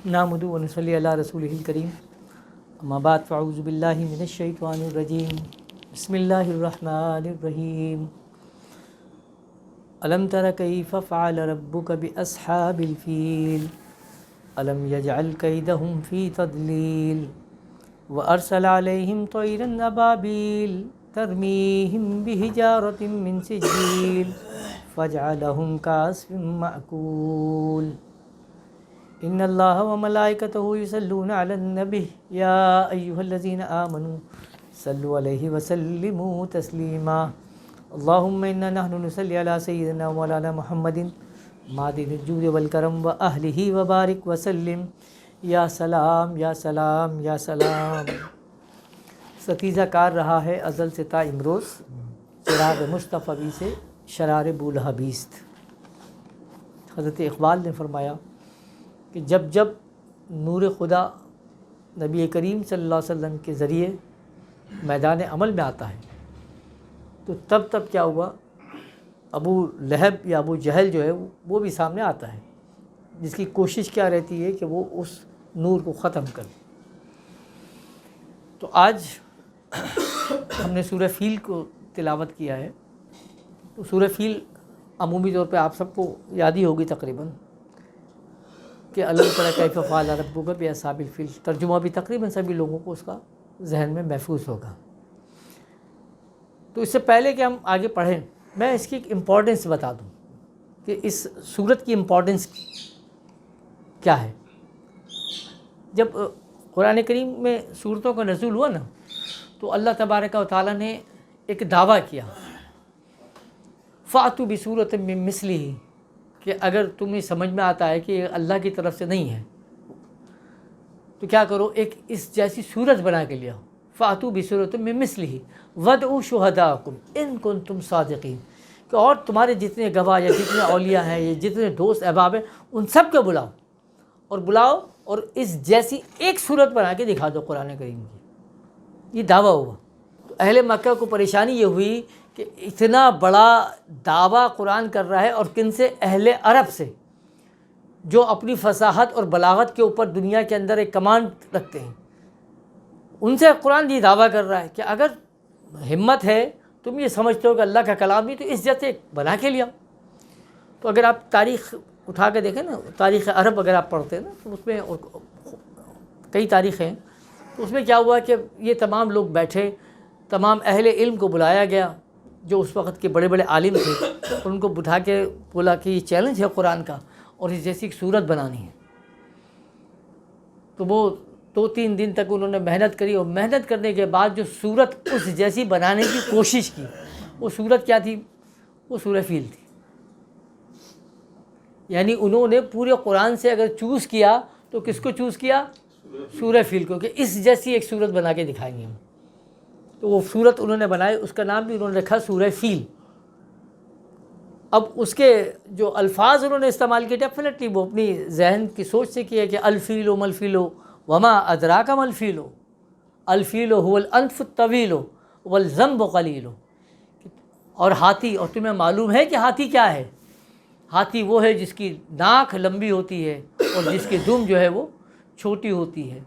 نحمدہ و نصلی علی رسولہ الکریم اما بعد فاعوذ باللہ من الشیطان الرجیم بسم اللہ الرحمن الرحیم الم تر کیف فعل ربک باصحاب الفیل الم یجعل کیدہم فی تضلیل وارسل علیہم طیرا ابابیل ترمیہم بحجارۃ من سجیل فجعلہم کعصف مأکول ان اللہ وملائکتہ یصلون علی النبی یا ایہا الذین آمنوا صلوا علیہ وسلموا تسلیما اللہم انا نحن نصلی علی سیدنا مولانا محمد معدن الجود والکرم واہلہ وبارک وسلم یا سلام یا سلام یا سلام۔ ستیزہ کار رہا ہے ازل سے تا امروز، چراغ مصطفی سے شرار بولہا بیست۔ حضرت اقبال نے فرمایا کہ جب جب نور خدا نبی کریم صلی اللہ علیہ وسلم کے ذریعے میدان عمل میں آتا ہے تو تب تب کیا ہوا، ابو لہب یا ابو جہل جو ہے وہ بھی سامنے آتا ہے، جس کی کوشش کیا رہتی ہے کہ وہ اس نور کو ختم کر دے۔ تو آج ہم نے سورہ فیل کو تلاوت کیا ہے، تو سورہ فیل عمومی طور پہ آپ سب کو یاد ہی ہوگی تقریباً کہ الم تر کیف فعل ربک باصحاب الفیل، ترجمہ بھی تقریباً سبھی لوگوں کو اس کا ذہن میں محفوظ ہوگا۔ تو اس سے پہلے کہ ہم آگے پڑھیں، میں اس کی ایک امپورٹنس بتا دوں کہ اس سورت کی امپورٹنس کیا ہے۔ جب قرآن کریم میں سورتوں کا نزول ہوا نا تو اللہ تبارک و تعالیٰ نے ایک دعویٰ کیا، فَأْتُوا بِسُورَةٍ مِّن مِّثْلِهِ، کہ اگر تمہیں سمجھ میں آتا ہے کہ یہ اللہ کی طرف سے نہیں ہے تو کیا کرو، ایک اس جیسی صورت بنا کے لیا۔ فَأْتُوا بِسُورَةٍ مِّن مِّثْلِهِ وَادْعُوا شُهَدَاءَكُمْ إِن كُنتُمْ صَادِقِينَ، کہ اور تمہارے جتنے گواہ یا جتنے اولیاء ہیں یا جتنے دوست احباب ہیں ان سب کو بلاؤ اور اس جیسی ایک صورت بنا کے دکھا دو قرآن کریم کی۔ یہ دعویٰ ہوا تو اہل مکہ کو پریشانی یہ ہوئی کہ اتنا بڑا دعویٰ قرآن کر رہا ہے، اور کن سے؟ اہل عرب سے، جو اپنی فصاحت اور بلاغت کے اوپر دنیا کے اندر ایک کمانڈ رکھتے ہیں۔ ان سے قرآن یہ دعویٰ کر رہا ہے کہ اگر ہمت ہے، تم یہ سمجھتے ہو کہ اللہ کا کلام نہیں، تو اس جیسے بنا کے لیا۔ تو اگر آپ تاریخ اٹھا کے دیکھیں نا، تاریخ عرب اگر آپ پڑھتے ہیں نا تو اس میں کئی تاریخیں ہیں، تو اس میں کیا ہوا کہ یہ تمام لوگ بیٹھے، تمام اہل علم کو بلایا گیا جو اس وقت کے بڑے بڑے عالم تھے، اور ان کو بٹھا کے بولا کہ یہ چیلنج ہے قرآن کا اور اس جیسی ایک صورت بنانی ہے۔ تو وہ 2-3 دن تک انہوں نے محنت کری، اور محنت کرنے کے بعد جو صورت اس جیسی بنانے کی کوشش کی، وہ صورت کیا تھی؟ وہ سورہ فیل تھی۔ یعنی انہوں نے پورے قرآن سے اگر چوز کیا تو کس کو چوز کیا؟ سورہ فیل کو، کہ اس جیسی ایک صورت بنا کے دکھائیں گے ہم۔ تو وہ صورت انہوں نے بنائی، اس کا نام بھی انہوں نے رکھا سورہ فیل۔ اب اس کے جو الفاظ انہوں نے استعمال کیے، ڈیفینیٹلی وہ اپنی ذہن کی سوچ سے کیا کہ الفیل ملفیل وما ادراک ملفیل، الفیل هو الانف الطویل والذنب قلیل، اور ہاتھی، اور تمہیں معلوم ہے کہ ہاتھی کیا ہے؟ ہاتھی وہ ہے جس کی ناک لمبی ہوتی ہے اور جس کی دم جو ہے وہ چھوٹی ہوتی ہے۔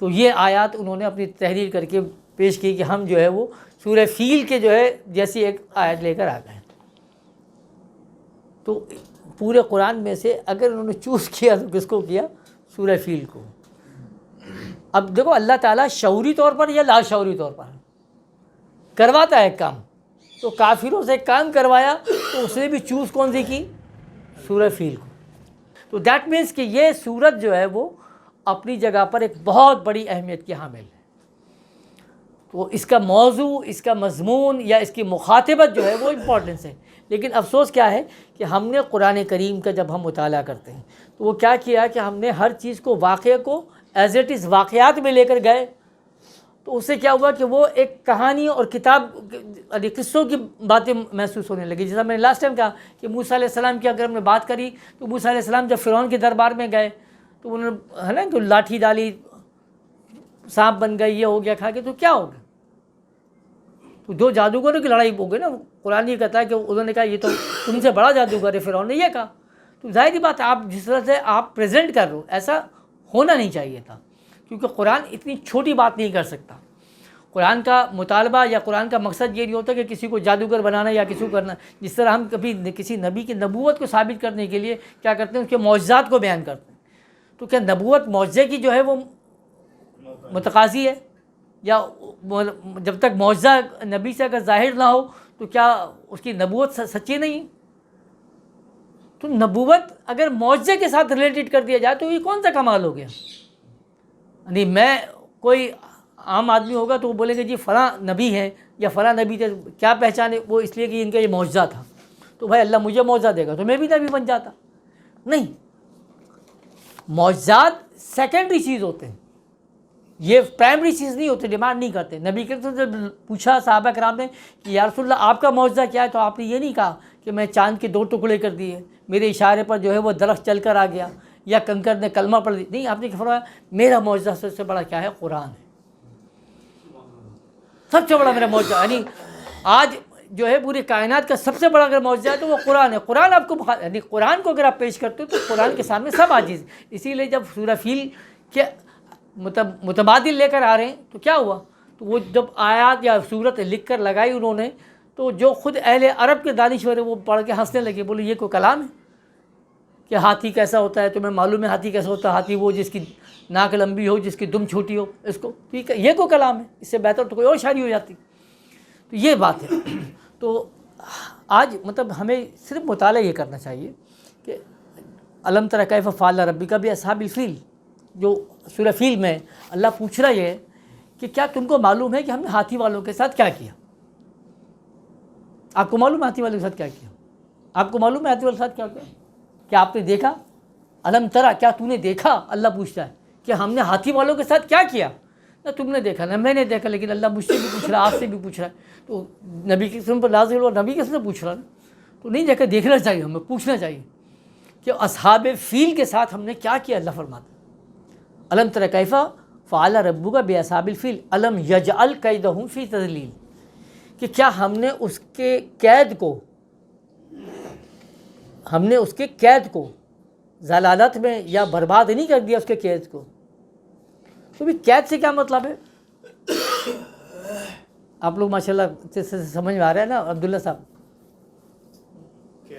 تو یہ آیات انہوں نے اپنی تحریر کر کے پیش کی کہ ہم جو ہے وہ سورہ فیل کے جو ہے جیسی ایک آیت لے کر آ گئے۔ تو پورے قرآن میں سے اگر انہوں نے چوز کیا تو کس کو کیا؟ سورہ فیل کو۔ اب دیکھو، اللہ تعالیٰ شعوری طور پر یا لا شعوری طور پر کرواتا ہے ایک کام، تو کافروں سے ایک کام کروایا تو اس نے بھی چوز کون سی کی؟ سورہ فیل کو۔ تو دیٹ مینس کہ یہ سورت جو ہے وہ اپنی جگہ پر ایک بہت بڑی اہمیت کی حامل ہے۔ تو اس کا موضوع، اس کا مضمون یا اس کی مخاطبت جو ہے وہ امپورٹنس ہے۔ لیکن افسوس کیا ہے کہ ہم نے قرآن کریم کا جب ہم مطالعہ کرتے ہیں تو وہ کیا کیا کہ ہم نے ہر چیز کو، واقعے کو ایز اٹ از واقعات میں لے کر گئے، تو اس سے کیا ہوا کہ وہ ایک کہانی اور کتاب، قصوں کی باتیں محسوس ہونے لگی۔ جیسا میں نے لاسٹ ٹائم کہا کہ موسیٰ علیہ السلام کی اگر ہم نے بات کری تو موسیٰ علیہ السلام جب فرعون کے دربار میں گئے تو انہوں نے ہے نا کہ لاٹھی ڈالی، سانپ بن گئی، یہ ہو گیا، کھا کے، تو کیا ہو گیا؟ تو دو جادوگروں کی لڑائی ہو گئی نا۔ قرآن یہ کہتا ہے کہ انہوں نے کہا یہ تو تم سے بڑا جادوگر ہے، فرعون نے یہ کہا۔ تو ظاہری بات ہے آپ جس طرح سے آپ پریزنٹ کر رہے ہو ایسا ہونا نہیں چاہیے تھا، کیونکہ قرآن اتنی چھوٹی بات نہیں کر سکتا۔ قرآن کا مطالبہ یا قرآن کا مقصد یہ نہیں ہوتا کہ کسی کو جادوگر بنانا یا کسی کو کرنا، جس طرح ہم کبھی کسی نبی کی نبوت کو ثابت کرنے کے لیے کیا کرتے ہیں، اس کے معجزات کو بیان کرتے ہیں۔ تو کیا نبوت معجزے کی جو ہے وہ متقاضی ہے، یا جب تک معجزہ نبی سے اگر ظاہر نہ ہو تو کیا اس کی نبوت سچی نہیں؟ تو نبوت اگر معجزے کے ساتھ ریلیٹڈ کر دیا جائے تو یہ کون سا کمال ہو گیا؟ یعنی میں کوئی عام آدمی ہوگا تو وہ بولے گا جی فلاں نبی ہے یا فلاں نبی تھے، کیا پہچانے؟ وہ اس لیے کہ ان کا یہ معجزہ تھا، تو بھائی اللہ مجھے معجزہ دے گا تو میں بھی نبی بن جاتا۔ نہیں، معجزات سیکنڈری چیز ہوتے ہیں، یہ پرائمری چیز نہیں ہوتے، ڈیمانڈ نہیں کرتے۔ نبی کریم سے جب پوچھا صحابہ کرام نے کہ یا رسول اللہ آپ کا معجزہ کیا ہے، تو آپ نے یہ نہیں کہا کہ میں چاند کے 2 ٹکڑے کر دیے، میرے اشارے پر جو ہے وہ درخت چل کر آ گیا، یا کنکر نے کلمہ پڑھ دی، نہیں، آپ نے فرمایا میرا معجزہ سب سے بڑا کیا ہے؟ قرآن ہے، سب سے بڑا میرا معجزہ۔ یعنی آج جو ہے پوری کائنات کا سب سے بڑا اگر معجزہ ہے تو وہ قرآن ہے۔ قرآن آپ کو یعنی قرآن کو اگر آپ پیش کرتے ہو تو قرآن کے سامنے سب عاجز۔ اسی لیے جب سورہ فیل کے متبادل لے کر آ رہے ہیں تو کیا ہوا، تو وہ جب آیات یا صورت لکھ کر لگائی انہوں نے، تو جو خود اہل عرب کے دانشور ہیں وہ پڑھ کے ہنسنے لگے، بولے یہ کوئی کلام ہے کہ ہاتھی کیسا ہوتا ہے؟ تمہیں معلوم ہے ہاتھی کیسا ہوتا ہے؟ ہاتھی وہ جس کی ناک لمبی ہو، جس کی دم چھوٹی ہو، اس کو ٹھیک ہے، یہ کوئی کلام ہے؟ اس سے بہتر تو کوئی اور شاعری ہو جاتی۔ تو یہ بات ہے۔ تو آج مطلب ہمیں صرف مطالعہ یہ کرنا چاہیے کہ الم تر کیف فعل ربک باصحاب الفیل، جو سورہ فیل میں اللہ پوچھ رہا ہے کہ کیا تم کو معلوم ہے کہ ہم نے ہاتھی والوں کے ساتھ کیا کیا؟ آپ کو معلوم ہے ہاتھی والوں کے ساتھ کیا کیا؟ آپ کو معلوم ہے ہاتھی والوں کے ساتھ کیا کیا؟ کیا آپ نے دیکھا؟ الم ترا، کیا تو نے دیکھا؟ اللہ پوچھتا ہے کہ ہم نے ہاتھی والوں کے ساتھ کیا کیا؟ نہ تم نے دیکھا نہ میں نے دیکھا، لیکن اللہ مجھ سے بھی پوچھ رہا ہے، آپ سے بھی پوچھ رہا ہے۔ تو نبی کی قسم پر نازل ہوا، نبی کس نے پوچھ رہا ہے، تو نہیں دیکھا، دیکھنا چاہیے، ہمیں پوچھنا چاہیے کہ اصحاب فیل کے ساتھ ہم نے کیا کیا۔ اللہ فرماتا ہے الم تر کیف فعل ربک باصحاب الفیل الم یجعل کیدہم فی تضلیل، کہ کیا ہم نے اس کے قید کو ضلالت میں یا برباد نہیں کر دیا اس کے قید کو؟ تو بھی قید سے کیا مطلب ہے؟ آپ لوگ ماشاءاللہ سے سمجھ میں آ رہا ہے نا عبداللہ صاحب؟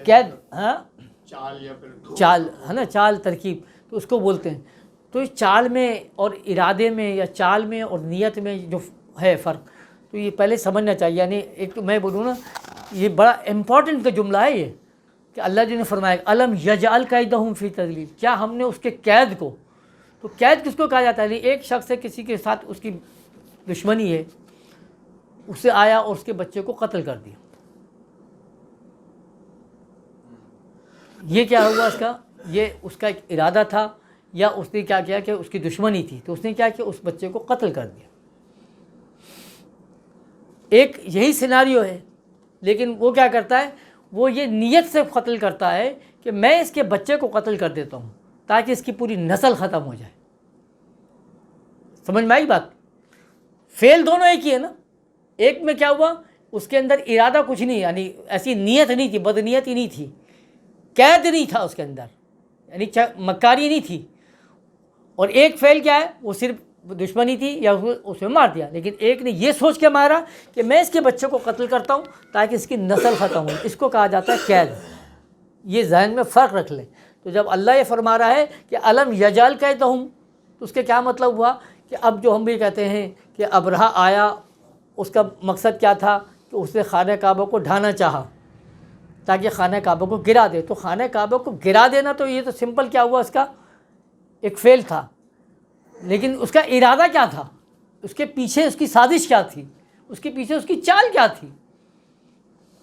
قید، ہاں، چال یا پھر چال ہے نا، چال ترکیب، تو اس کو بولتے ہیں۔ تو اس چال میں اور ارادے میں یا چال میں اور نیت میں جو ہے فرق، تو یہ پہلے سمجھنا چاہیے۔ یعنی ایک تو میں بولوں نا، یہ بڑا امپورٹنٹ کا جملہ ہے یہ، کہ اللہ جی نے فرمایا الم یجعل کیدہم فی تضلیل، کیا ہم نے اس کے قید کو، تو قید کس کو کہا جاتا ہے؟ یعنی ایک شخص ہے، کسی کے ساتھ اس کی دشمنی ہے، اسے آیا اور اس کے بچے کو قتل کر دیا، یہ کیا ہوا اس کا؟ یہ اس کا ایک ارادہ تھا، یا اس نے کیا کیا کہ اس کی دشمنی تھی، تو اس نے کیا کیا، اس بچے کو قتل کر دیا۔ ایک یہی سیناریو ہے، لیکن وہ کیا کرتا ہے، وہ یہ نیت سے قتل کرتا ہے کہ میں اس کے بچے کو قتل کر دیتا ہوں تاکہ اس کی پوری نسل ختم ہو جائے۔ سمجھ میں آئی بات؟ فیل دونوں ایک ہی ہے نا۔ ایک میں کیا ہوا، اس کے اندر ارادہ کچھ نہیں، یعنی ایسی نیت نہیں تھی، بدنیت ہی نہیں تھی، قید نہیں تھا اس کے اندر، یعنی مکاری نہیں تھی۔ اور ایک فعل کیا ہے، وہ صرف دشمنی تھی یا اسے مار دیا، لیکن ایک نے یہ سوچ کے مارا کہ میں اس کے بچے کو قتل کرتا ہوں تاکہ اس کی نسل ختم ہو، اس کو کہا جاتا ہے قید۔ یہ ذہن میں فرق رکھ لیں۔ تو جب اللہ یہ فرما رہا ہے کہ الم یجعل کیدہم، تو اس کے کیا مطلب ہوا کہ اب جو ہم بھی کہتے ہیں کہ ابرہہ آیا، اس کا مقصد کیا تھا کہ اس نے خانہ کعبہ کو ڈھانا چاہا تاکہ خانہ کعبہ کو گرا دے۔ تو خانہ کعبہ کو گرا دینا تو یہ تو سمپل کیا ہوا، اس کا ایک فعل تھا، لیکن اس کا ارادہ کیا تھا، اس کے پیچھے اس کی سازش کیا تھی، اس کے پیچھے اس کی چال کیا تھی،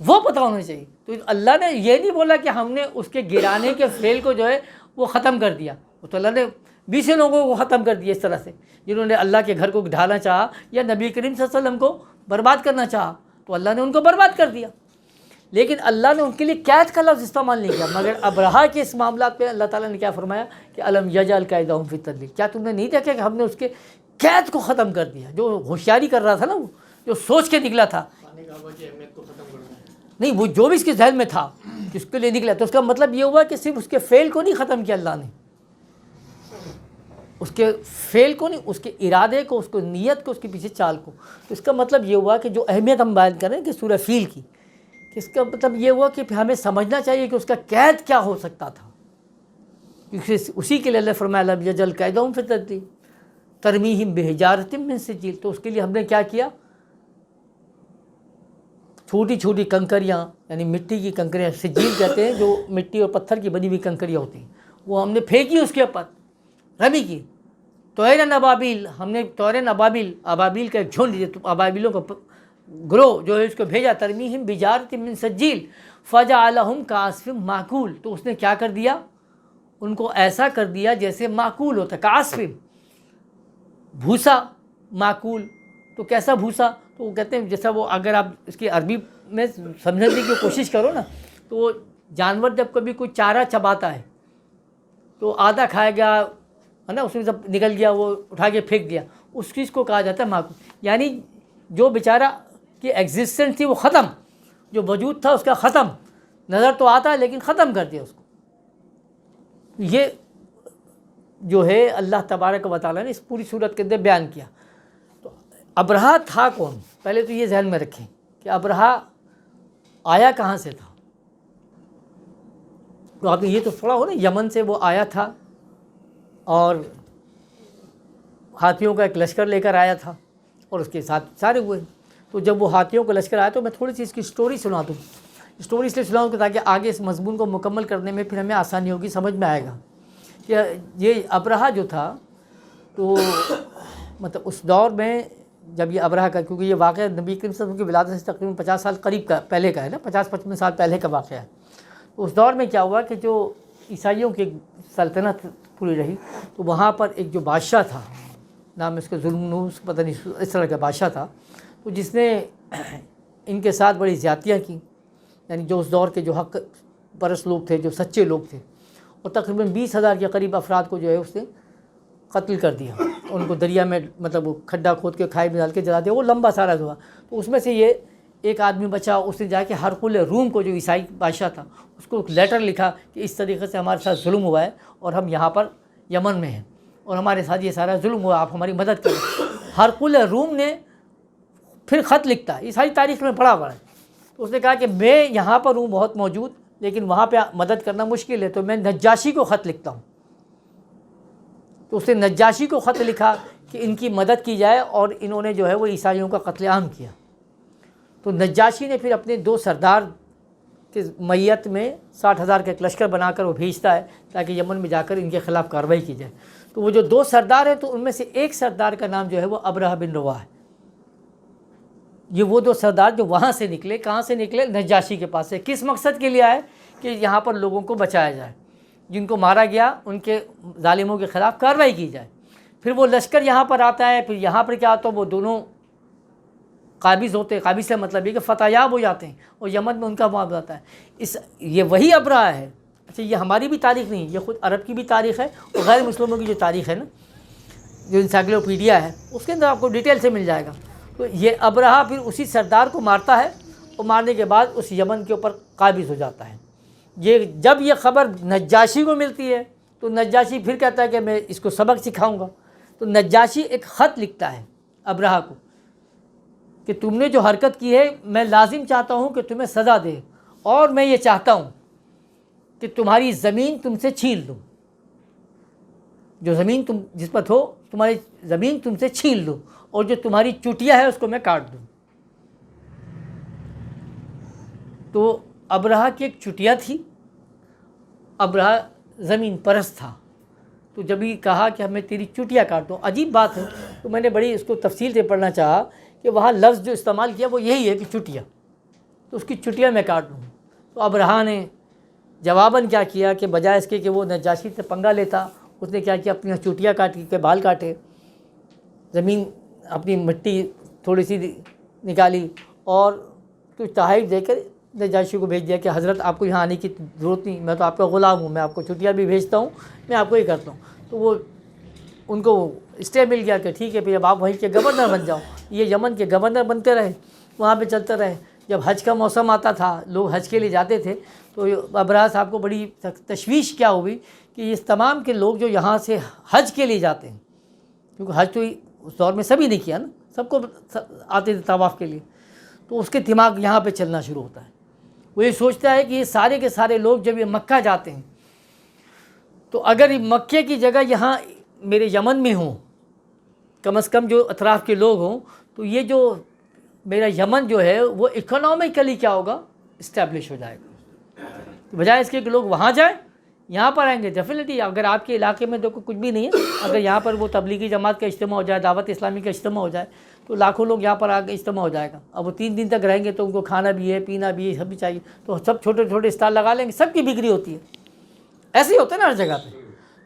وہ پتہ ہونا چاہیے۔ تو اللہ نے یہ نہیں بولا کہ ہم نے اس کے گرانے کے فعل کو جو ہے وہ ختم کر دیا، وہ تو اللہ نے 20 لوگوں کو ختم کر دیا اس طرح سے، جنہوں نے اللہ کے گھر کو ڈھانا چاہا یا نبی کریم صلی اللہ علیہ وسلم کو برباد کرنا چاہا، تو اللہ نے ان کو برباد کر دیا۔ لیکن اللہ نے ان کے لیے قید کا لفظ استعمال نہیں کیا، مگر ابرہہ کے اس معاملات پہ اللہ تعالیٰ نے کیا فرمایا کہ الم یجعل کیدہم فی تضلیل، کیا تم نے نہیں دیکھا کہ ہم نے اس کے قید کو ختم کر دیا؟ جو ہوشیاری کر رہا تھا نا، وہ جو سوچ کے نکلا تھا، خانہ کعبہ کی اہمیت کو ختم کرنا ہے۔ نہیں، وہ جو بھی اس کے ذہن میں تھا جس کے لیے نکلا، تو اس کا مطلب یہ ہوا کہ صرف اس کے فعل کو نہیں ختم کیا اللہ نے، اس کے فعل کو نہیں، اس کے ارادے کو، اس کو نیت کو، اس کے پیچھے چال کو. تو اس کا مطلب یہ ہوا کہ جو اہمیت ہم بیان کریں کہ سورہ فیل کی، کہ اس کا مطلب یہ ہوا کہ ہمیں سمجھنا چاہیے کہ اس کا قید کیا ہو سکتا تھا، کیونکہ اسی کے لیے اللہ فرمایا لم یجعل کیدہم فی تضلیل ترمیہم بحجارۃ من سجیل. تو اس کے لیے ہم نے کیا کیا، چھوٹی چھوٹی کنکریاں، یعنی مٹی کی کنکریاں، سجیل کہتے ہیں جو مٹی اور پتھر کی بنی ہوئی کنکریاں ہوتی ہیں، وہ ہم نے پھینکی اس کے اوپر، رمی کی. طیرا ابابیل، ہم نے طیرا ابابیل کا ایک جھنڈ، ابابیلوں کا گروہ جو ہے اس کو بھیجا، ترمیہم بحجارۃ من سجیل فجعلہم کعصف مأکول. تو اس نے کیا کر دیا، ان کو ایسا کر دیا جیسے معقول ہوتا ہے، کعصف، بھوسا معقول. تو کیسا بھوسا، تو وہ کہتے ہیں جیسا وہ، اگر آپ اس کی عربی میں سمجھنے کی کوشش کرو نا، تو وہ جانور جب کبھی کوئی چارہ چباتا ہے تو آدھا کھایا گیا ہے نا، اس میں جب نکل گیا وہ اٹھا کے پھینک دیا، اس چیز کو کہا جاتا ہے معقول. یعنی جو بیچارہ کی ایگزسٹنس تھی وہ ختم، جو وجود تھا اس کا ختم، نظر تو آتا ہے لیکن ختم کر دیا اس کو. یہ جو ہے اللہ تبارک و تعالیٰ نے اس پوری صورت کے اندر بیان کیا. تو ابرہہ تھا کون، پہلے تو یہ ذہن میں رکھیں کہ ابرہہ آیا کہاں سے تھا. تو آپ نے یہ تو پڑھا ہو نا، یمن سے وہ آیا تھا اور ہاتھیوں کا ایک لشکر لے کر آیا تھا اور اس کے ساتھ سارے ہوئے. تو جب وہ ہاتھیوں کا لشکر آیا تو میں تھوڑی سی اس کی سٹوری سنا دوں. سٹوری اس لیے سناؤں کہ تاکہ آگے اس مضمون کو مکمل کرنے میں پھر ہمیں آسانی ہوگی، سمجھ میں آئے گا کہ یہ ابرہہ جو تھا، تو مطلب اس دور میں جب یہ ابرہہ کا، کیونکہ یہ واقعہ نبی کریم صلی اللہ علیہ وسلم کی ولادت سے تقریباً 50 سال قریب کا پہلے کا ہے نا، 50-55 سال پہلے کا واقعہ ہے. تو اس دور میں کیا ہوا کہ جو عیسائیوں کی سلطنت پوری رہی، تو وہاں پر ایک جو بادشاہ تھا، نام اس کا ظلمنوس پتہ نہیں اس طرح کا بادشاہ تھا، تو جس نے ان کے ساتھ بڑی زیادتیاں کی. یعنی جو اس دور کے جو حق پرست لوگ تھے، جو سچے لوگ تھے، اور تقریباً 20,000 کے قریب افراد کو جو ہے اس نے قتل کر دیا. ان کو دریا میں مطلب وہ کھڈا کھود کے کھائی میں ڈال کے جلا دیا. وہ لمبا سارا ہوا. تو اس میں سے یہ ایک آدمی بچا، اس نے جا کے ہرقل روم کو، جو عیسائی بادشاہ تھا، اس کو ایک لیٹر لکھا کہ اس طریقے سے ہمارے ساتھ ظلم ہوا ہے اور ہم یہاں پر یمن میں ہیں اور ہمارے ساتھ یہ سارا ظلم ہوا، آپ ہماری مدد کریں. ہرقل روم نے پھر خط لکھتا ہے، یہ ساری تاریخ میں پڑھا ہے. تو اس نے کہا کہ میں یہاں پر ہوں بہت موجود، لیکن وہاں پہ مدد کرنا مشکل ہے، تو میں نجاشی کو خط لکھتا ہوں. تو اس نے نجاشی کو خط لکھا کہ ان کی مدد کی جائے، اور انہوں نے جو ہے وہ عیسائیوں کا قتل عام کیا. تو نجاشی نے پھر اپنے 2 سردار کے میت میں 60,000 کا ایک لشکر بنا کر وہ بھیجتا ہے تاکہ یمن میں جا کر ان کے خلاف کارروائی کی جائے. تو وہ جو 2 سردار ہیں، تو ان میں سے ایک سردار کا نام جو ہے وہ ابرہہ بن رواح ہے. یہ وہ 2 سردار جو وہاں سے نکلے، کہاں سے نکلے، نجاشی کے پاس سے. کس مقصد کے لیے آئے، کہ یہاں پر لوگوں کو بچایا جائے، جن کو مارا گیا ان کے ظالموں کے خلاف کارروائی کی جائے. پھر وہ لشکر یہاں پر آتا ہے، پھر یہاں پر کیا ہوتا ہے، وہ دونوں قابض ہوتے ہیں. قابض سے مطلب یہ کہ فتح یاب ہو جاتے ہیں، اور یمن میں ان کا معاملہ ہوتا ہے. یہ وہی ابرہہ ہے. اچھا، یہ ہماری بھی تاریخ نہیں، یہ خود عرب کی بھی تاریخ ہے اور غیر مسلموں کی جو تاریخ ہے نا، جو انسائکلوپیڈیا ہے، اس کے اندر آپ کو ڈیٹیل سے مل جائے گا. تو یہ ابرہہ پھر اسی سردار کو مارتا ہے، اور مارنے کے بعد اس یمن کے اوپر قابض ہو جاتا ہے. جب یہ خبر نجاشی کو ملتی ہے، تو نجاشی پھر کہتا ہے کہ میں اس کو سبق سکھاؤں گا. تو نجاشی ایک خط لکھتا ہے ابرہہ کو کہ تم نے جو حرکت کی ہے، میں لازم چاہتا ہوں کہ تمہیں سزا دے، اور میں یہ چاہتا ہوں کہ تمہاری زمین تم سے چھین لوں. جو زمین تم جس پر ہو، تمہاری زمین تم سے چھین لوں، اور جو تمہاری چٹیا ہے اس کو میں کاٹ دوں. تو ابرہہ کی ایک چٹیا تھی. ابرہہ زمین پرست تھا. تو جب یہ کہا کہ میں تیری چٹیا کاٹ دوں، عجیب بات ہے. تو میں نے بڑی اس کو تفصیل سے پڑھنا چاہا کہ وہاں لفظ جو استعمال کیا وہ یہی ہے کہ چٹیا، تو اس کی چٹیا میں کاٹ دوں. تو ابرہہ نے جواباً کیا کیا کہ بجائے اس کے کہ وہ نجاشی سے پنگا لیتا، اس نے کیا کیا، اپنی چٹیا کاٹ کے بال کاٹے، زمین اپنی مٹی تھوڑی سی نکالی، اور کچھ تحائف دے کر نجاشی کو بھیج دیا کہ حضرت آپ کو یہاں آنے کی ضرورت نہیں، میں تو آپ کا غلام ہوں، میں آپ کو چٹیا بھی بھیجتا ہوں، میں آپ کو یہ کرتا ہوں. تو وہ ان کو اسٹے مل گیا کہ ٹھیک ہے پھر اب آپ وہیں کے گورنر بن جاؤ. یہ یمن کے گورنر بنتے رہے، وہاں پہ چلتے رہے. جب حج کا موسم آتا تھا، لوگ حج کے لیے جاتے تھے، تو ابراہ صاحب کو بڑی تشویش کیا ہوئی کہ یہ تمام کے لوگ جو یہاں سے حج کے لیے جاتے ہیں، کیونکہ حج تو اس دور میں سبھی نے کیا نا، سب کو آتے تھے طواف کے لیے، تو اس کے دماغ یہاں پہ چلنا شروع ہوتا ہے. وہ یہ سوچتا ہے کہ یہ سارے کے سارے لوگ جب یہ مکہ جاتے ہیں تو اگر مکے کی جگہ یہاں میرے یمن میں ہوں، کم از کم جو اطراف کے لوگ ہوں، تو یہ جو میرا یمن جو ہے وہ اکنامکلی کیا ہوگا، اسٹیبلش ہو جائے گا. بجائے اس کے کہ لوگ وہاں جائیں، یہاں پر آئیں گے. ڈیفینیٹلی اگر آپ کے علاقے میں تو کچھ بھی نہیں ہے، اگر یہاں پر وہ تبلیغی جماعت کا اجتماع ہو جائے، دعوت اسلامی کا اجتماع ہو جائے، تو لاکھوں لوگ یہاں پر آ کے اجتماع ہو جائے گا. اب وہ 3 دن تک رہیں گے تو ان کو کھانا بھی ہے، پینا بھی ہے، سب بھی چاہیے، تو سب چھوٹے چھوٹے اسٹال لگا لیں گے، سب کی بکری ہوتی ہے. ایسے ہی ہوتا ہے نا ہر جگہ پہ.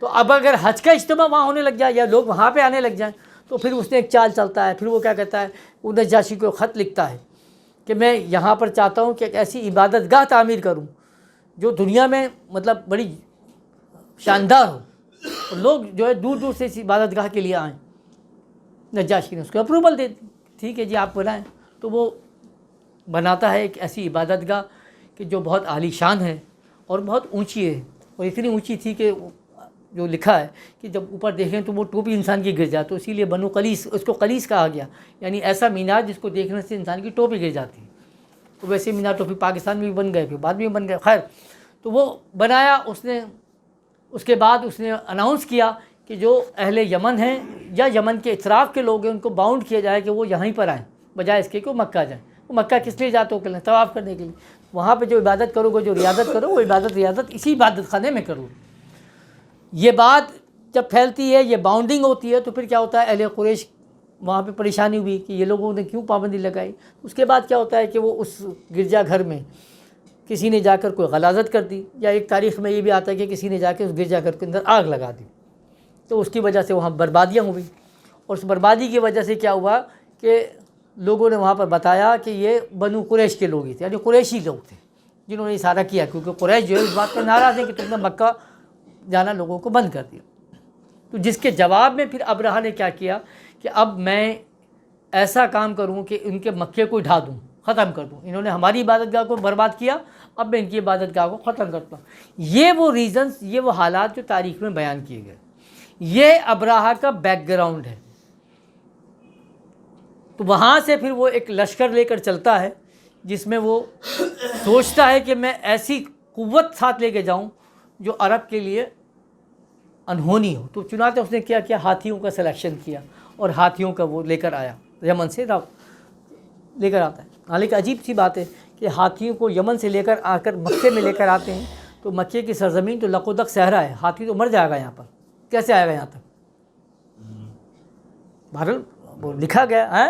تو اب اگر حج کا اجتماع وہاں ہونے لگ جائے یا لوگ وہاں پہ آنے لگ جائیں، تو پھر اس نے ایک چال چلتا ہے. پھر وہ کیا کہتا ہے، وہ نجاشی کو خط لکھتا ہے کہ میں یہاں پر چاہتا ہوں کہ ایک ایسی عبادت گاہ تعمیر کروں جو دنیا میں مطلب بڑی شاندار ہو، اور لوگ جو ہے دور دور سے اس عبادت گاہ کے لیے آئیں. نجاشی نے اس کو اپروول دے دی، ٹھیک ہے جی آپ بنائیں. تو وہ بناتا ہے ایک ایسی عبادت گاہ کہ جو بہت عالی شان ہے اور بہت اونچی ہے، اور اتنی اونچی تھی کہ جو لکھا ہے کہ جب اوپر دیکھیں تو وہ ٹوپی انسان کی گر جائے، تو اسی لیے بنو قلیس، اس کو قلیس کہا گیا، یعنی ایسا مینار جس کو دیکھنے سے انسان کی ٹوپی گر جاتی ہے. تو ویسے مینار ٹوپی پاکستان میں بھی بن گئے، پھر بعد میں بھی بن گئے. خیر، تو وہ بنایا اس نے. اس کے بعد اس نے اناؤنس کیا کہ جو اہل یمن ہیں یا یمن کے اطراف کے لوگ ہیں ان کو باؤنڈ کیا جائے کہ وہ یہیں پر آئیں، بجائے اس کے کہ وہ مکہ جائیں. وہ مکہ کس لیے جاتے ہو، کہ طواف کرنے کے لیے. وہاں پہ جو عبادت کرو گے، جو ریاضت کرو، وہ ریاضت اسی عبادت خانے میں کرو. یہ بات جب پھیلتی ہے، یہ باؤنڈنگ ہوتی ہے، تو پھر کیا ہوتا ہے، اہل قریش وہاں پہ پریشانی ہوئی کہ یہ لوگوں نے کیوں پابندی لگائی. اس کے بعد کیا ہوتا ہے کہ وہ اس گرجا گھر میں کسی نے جا کر کوئی غلاظت کر دی، یا ایک تاریخ میں یہ بھی آتا ہے کہ کسی نے جا کے اس گرجا گھر کے اندر آگ لگا دی. تو اس کی وجہ سے وہاں بربادیاں ہوئی، اور اس بربادی کی وجہ سے کیا ہوا کہ لوگوں نے وہاں پر بتایا کہ یہ بنو قریش کے لوگ ہی تھے، یعنی قریشی لوگ تھے جنہوں نے اشارہ کیا، کیونکہ قریش جو ہے اس بات پر ناراض ہے کہ تم نے مکہ جانا لوگوں کو بند کر دیا. تو جس کے جواب میں پھر ابرہہ نے کیا کیا کہ اب میں ایسا کام کروں کہ ان کے مکے کو ڈھا دوں، ختم کر دوں. انہوں نے ہماری عبادت گاہ کو برباد کیا، اب میں ان کی عبادت گاہ کو ختم کرتا ہوں. یہ وہ ریزنز، یہ وہ حالات جو تاریخ میں بیان کیے گئے. یہ ابرہہ کا بیک گراؤنڈ ہے. تو وہاں سے پھر وہ ایک لشکر لے کر چلتا ہے جس میں وہ سوچتا ہے کہ میں ایسی قوت ساتھ لے کے جاؤں جو عرب کے لیے انہونی ہو. تو چنانچہ اس نے کیا کیا، ہاتھیوں کا سلیکشن کیا، اور ہاتھیوں کا وہ لے کر آیا، یمن سے لے کر آتا ہے. حالانکہ عجیب سی بات ہے کہ ہاتھیوں کو یمن سے لے کر آ کر مکے میں لے کر آتے ہیں، تو مکے کی سرزمین تو لقودق صحرا ہے، ہاتھی تو مر جائے گا یہاں پر، کیسے آئے گا یہاں تک. بہرحال وہ لکھا گیا ہے،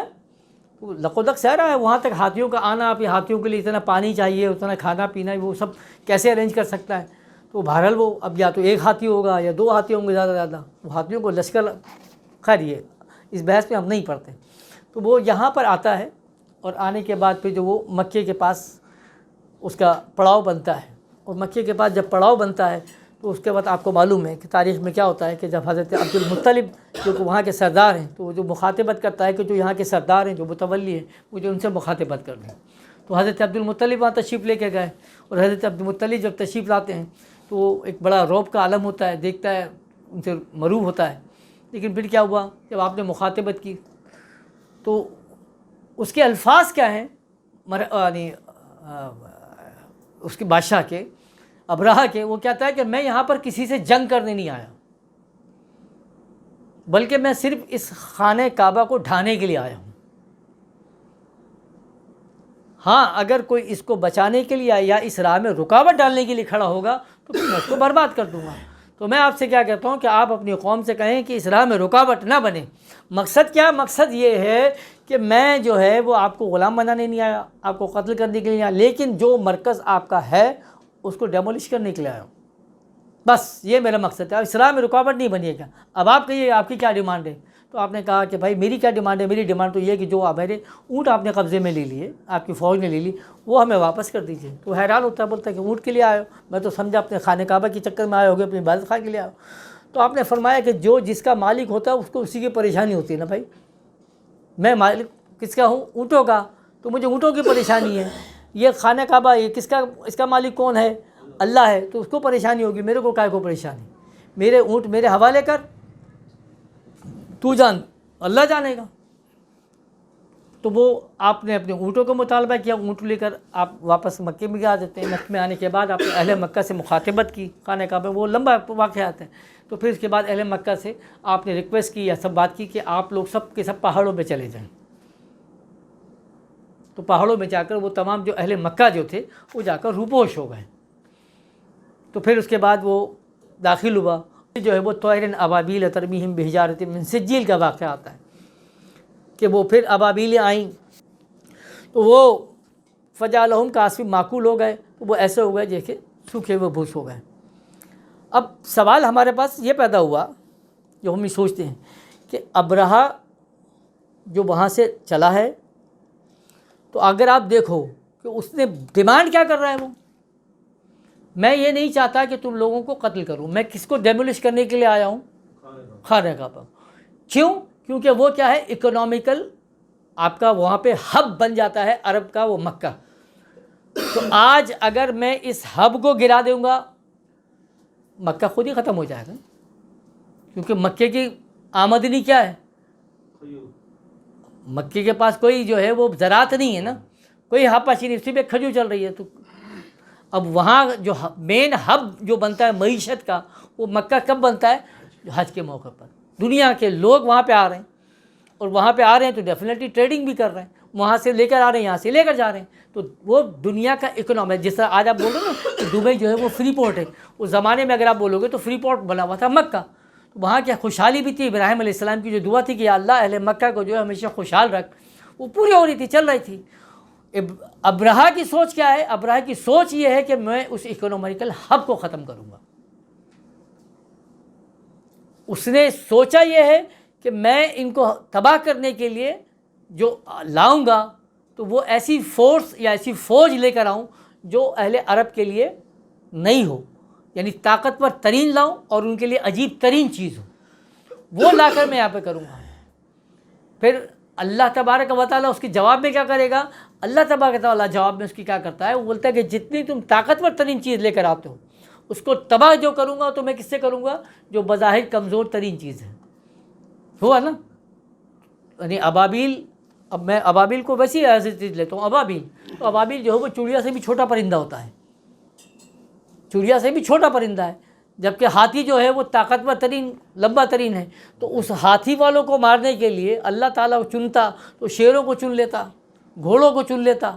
تو لقودق صحرا ہے، وہاں تک ہاتھیوں کا آنا، پھر ہاتھیوں کے لیے اتنا پانی چاہیے، اتنا کھانا پینا، وہ سب کیسے ارینج کر سکتا ہے. تو بہرحال وہ اب یا تو ایک ہاتھی ہوگا یا 2 ہاتھی ہوں گے زیادہ سے زیادہ، وہ ہاتھیوں کو لشکر. خیر یہ اس بحث میں ہم نہیں پڑھتے. تو وہ یہاں پر آتا ہے، اور آنے کے بعد پھر جو وہ مکے کے پاس اس کا پڑاؤ بنتا ہے، اور مکے کے پاس جب پڑاؤ بنتا ہے تو اس کے بعد آپ کو معلوم ہے کہ تاریخ میں کیا ہوتا ہے کہ جب حضرت عبد المطلب جو کہ وہاں کے سردار ہیں، تو وہ جو مخاطبت کرتا ہے کہ جو یہاں کے سردار ہیں، جو متولی ہیں، مجھے ان سے مخاطبت کر دیں. تو حضرت عبد المطلب وہاں تشریف لے کے گئے، اور حضرت عبد المطلب جب تشریف لاتے ہیں تو وہ ایک بڑا رعب کا عالم ہوتا ہے، دیکھتا ہے، ان سے مروب ہوتا ہے. لیکن پھر کیا ہوا، جب آپ نے مخاطبت کی تو اس کے الفاظ کیا ہیں، یعنی اس کے بادشاہ کے، ابرہہ کے، وہ کہتا ہے کہ میں یہاں پر کسی سے جنگ کرنے نہیں آیا، بلکہ میں صرف اس خانہ کعبہ کو ڈھانے کے لیے آیا ہوں. ہاں اگر کوئی اس کو بچانے کے لیے یا اس راہ میں رکاوٹ ڈالنے کے لیے کھڑا ہوگا تو پھر میں اس کو برباد کر دوں گا. تو میں آپ سے کیا کہتا ہوں کہ آپ اپنی قوم سے کہیں کہ اس راہ میں رکاوٹ نہ بنے. مقصد کیا؟ مقصد یہ ہے کہ میں جو ہے وہ آپ کو غلام بنانے نہیں آیا، آپ کو قتل کرنے کے لیے نہیں آیا، لیکن جو مرکز آپ کا ہے اس کو ڈیمولش کرنے کے لیے آیا ہوں. بس یہ میرا مقصد ہے. اب اس راہ میں رکاوٹ نہیں بنیے گا. اب آپ کہیے آپ کی کیا ڈیمانڈ ہے؟ تو آپ نے کہا کہ بھائی میری کیا ڈیمانڈ ہے؟ میری ڈیمانڈ تو یہ کہ جو آپ میرے اونٹ آپ نے قبضے میں لے لیے، آپ کی فوج نے لے لی، وہ ہمیں واپس کر دیجیے. تو حیران ہوتا ہے، بولتا ہے کہ اونٹ کے لیے آئے ہو؟ میں تو سمجھا اپنے خانہ کعبہ کے چکر میں آئے ہوگے، اپنی عبادت خاں کے لیے آئے ہو. تو آپ نے فرمایا کہ جو جس کا مالک ہوتا ہے اس کو اسی کی پریشانی ہوتی ہے نا بھائی. میں مالک کس کا ہوں؟ اونٹوں کا. تو مجھے اونٹوں کی پریشانی ہے، یہ خانہ کعبہ یہ کس کا، اس کا مالک کون ہے؟ اللہ ہے، تو اس کو پریشانی ہوگی، میرے کو کائے کو پریشانی؟ میرے اونٹ میرے حوالے کر، تو جان، اللہ جانے گا۔ تو وہ آپ نے اپنے اونٹوں کو مطالبہ کیا، اونٹ لے کر آپ واپس مکے میں آ جاتے ہیں۔ مکے میں آنے کے بعد آپ نے اہل مکہ سے مخاطبت کی خانہ کعبہ، وہ لمبا واقعات ہے۔ تو پھر اس کے بعد اہل مکہ سے آپ نے ریکویسٹ کی یا سب بات کی کہ آپ لوگ سب کے سب پہاڑوں پہ چلے جائیں۔ تو پہاڑوں میں جا کر وہ تمام جو اہل مکہ جو تھے وہ جا کر روپوش ہو گئے۔ تو پھر اس کے بعد وہ داخل ہوا، جو ہے وہ طیر ابابیل ترمیہم بحجارۃ من سجیل کا واقعہ آتا ہے کہ وہ پھر ابابیلیں آئیں تو وہ فجعلہم کعصف معقول ہو گئے، تو وہ ایسے ہو گئے جیسے سوکھے ہوئے بھوس ہو گئے۔ اب سوال ہمارے پاس یہ پیدا ہوا جو ہم یہ سوچتے ہیں کہ ابرہہ جو وہاں سے چلا ہے، تو اگر آپ دیکھو کہ اس نے ڈیمانڈ کیا کر رہا ہے، وہ میں یہ نہیں چاہتا کہ تم لوگوں کو قتل کروں، میں کس کو ڈیمولش کرنے کے لیے آیا ہوں؟ خانہ کعبہ۔ کیوں؟ کیونکہ وہ کیا ہے، اکنامیکل آپ کا وہاں پہ ہب بن جاتا ہے عرب کا وہ مکہ۔ تو آج اگر میں اس ہب کو گرا دوں گا، مکہ خود ہی ختم ہو جائے گا، کیونکہ مکے کی آمدنی کیا ہے؟ مکے کے پاس کوئی جو ہے وہ زراعت نہیں ہے نا، کوئی ہاپاشی نہیں، صرف ایک کھجور چل رہی ہے۔ تو اب وہاں جو مین ہب جو بنتا ہے معیشت کا، وہ مکہ کب بنتا ہے؟ حج کے موقع پر۔ دنیا کے لوگ وہاں پہ آ رہے ہیں، اور وہاں پہ آ رہے ہیں تو ڈیفینیٹلی ٹریڈنگ بھی کر رہے ہیں، وہاں سے لے کر آ رہے ہیں، یہاں سے لے کر جا رہے ہیں۔ تو وہ دنیا کا اکنامی، جس طرح آج آپ بول رہے ہو نا کہ دبئی جو ہے وہ فری پورٹ ہے، اس زمانے میں اگر آپ بولو گے تو فری پورٹ بنا ہوا تھا مکہ۔ تو وہاں کیا خوشحالی بھی تھی، ابراہیم علیہ السلام کی جو دعا تھی کہ یا اللہ اہل مکہ کو جو ہے ہمیشہ خوشحال رکھ، وہ پوری ہو رہی تھی، چل رہی تھی۔ ابرہہ کی سوچ کیا ہے؟ ابرہہ کی سوچ یہ ہے کہ میں اس اکنامیکل ہب کو ختم کروں گا۔ اس نے سوچا یہ ہے کہ میں ان کو تباہ کرنے کے لیے جو لاؤں گا تو وہ ایسی فورس یا ایسی فوج لے کر آؤں جو اہل عرب کے لیے نہیں ہو، یعنی طاقتور ترین لاؤں اور ان کے لیے عجیب ترین چیز ہو، وہ لا کر میں یہاں پہ کروں گا۔ پھر اللہ تبارک و تعالیٰ اس کے جواب میں کیا کرے گا؟ اللہ تبارک و تعالیٰ جواب میں اس کی کیا کرتا ہے؟ وہ بولتا ہے کہ جتنی تم طاقتور ترین چیز لے کر آتے ہو اس کو تباہ جو کروں گا تو میں کس سے کروں گا؟ جو بظاہر کمزور ترین چیز ہے۔ ہوا نا؟ یعنی ابابیل، اب میں ابابیل کو ویسی ایز چیز لیتا ہوں، ابابیل تو ابابیل جو ہے وہ چڑیا سے بھی چھوٹا پرندہ ہوتا ہے، چڑیا سے بھی چھوٹا پرندہ ہے، جبکہ ہاتھی جو ہے وہ طاقتور ترین لمبا ترین ہے۔ تو اس ہاتھی والوں کو مارنے کے لیے اللہ تعالیٰ کو چنتا تو شیروں کو چن لیتا، گھوڑوں کو چن لیتا،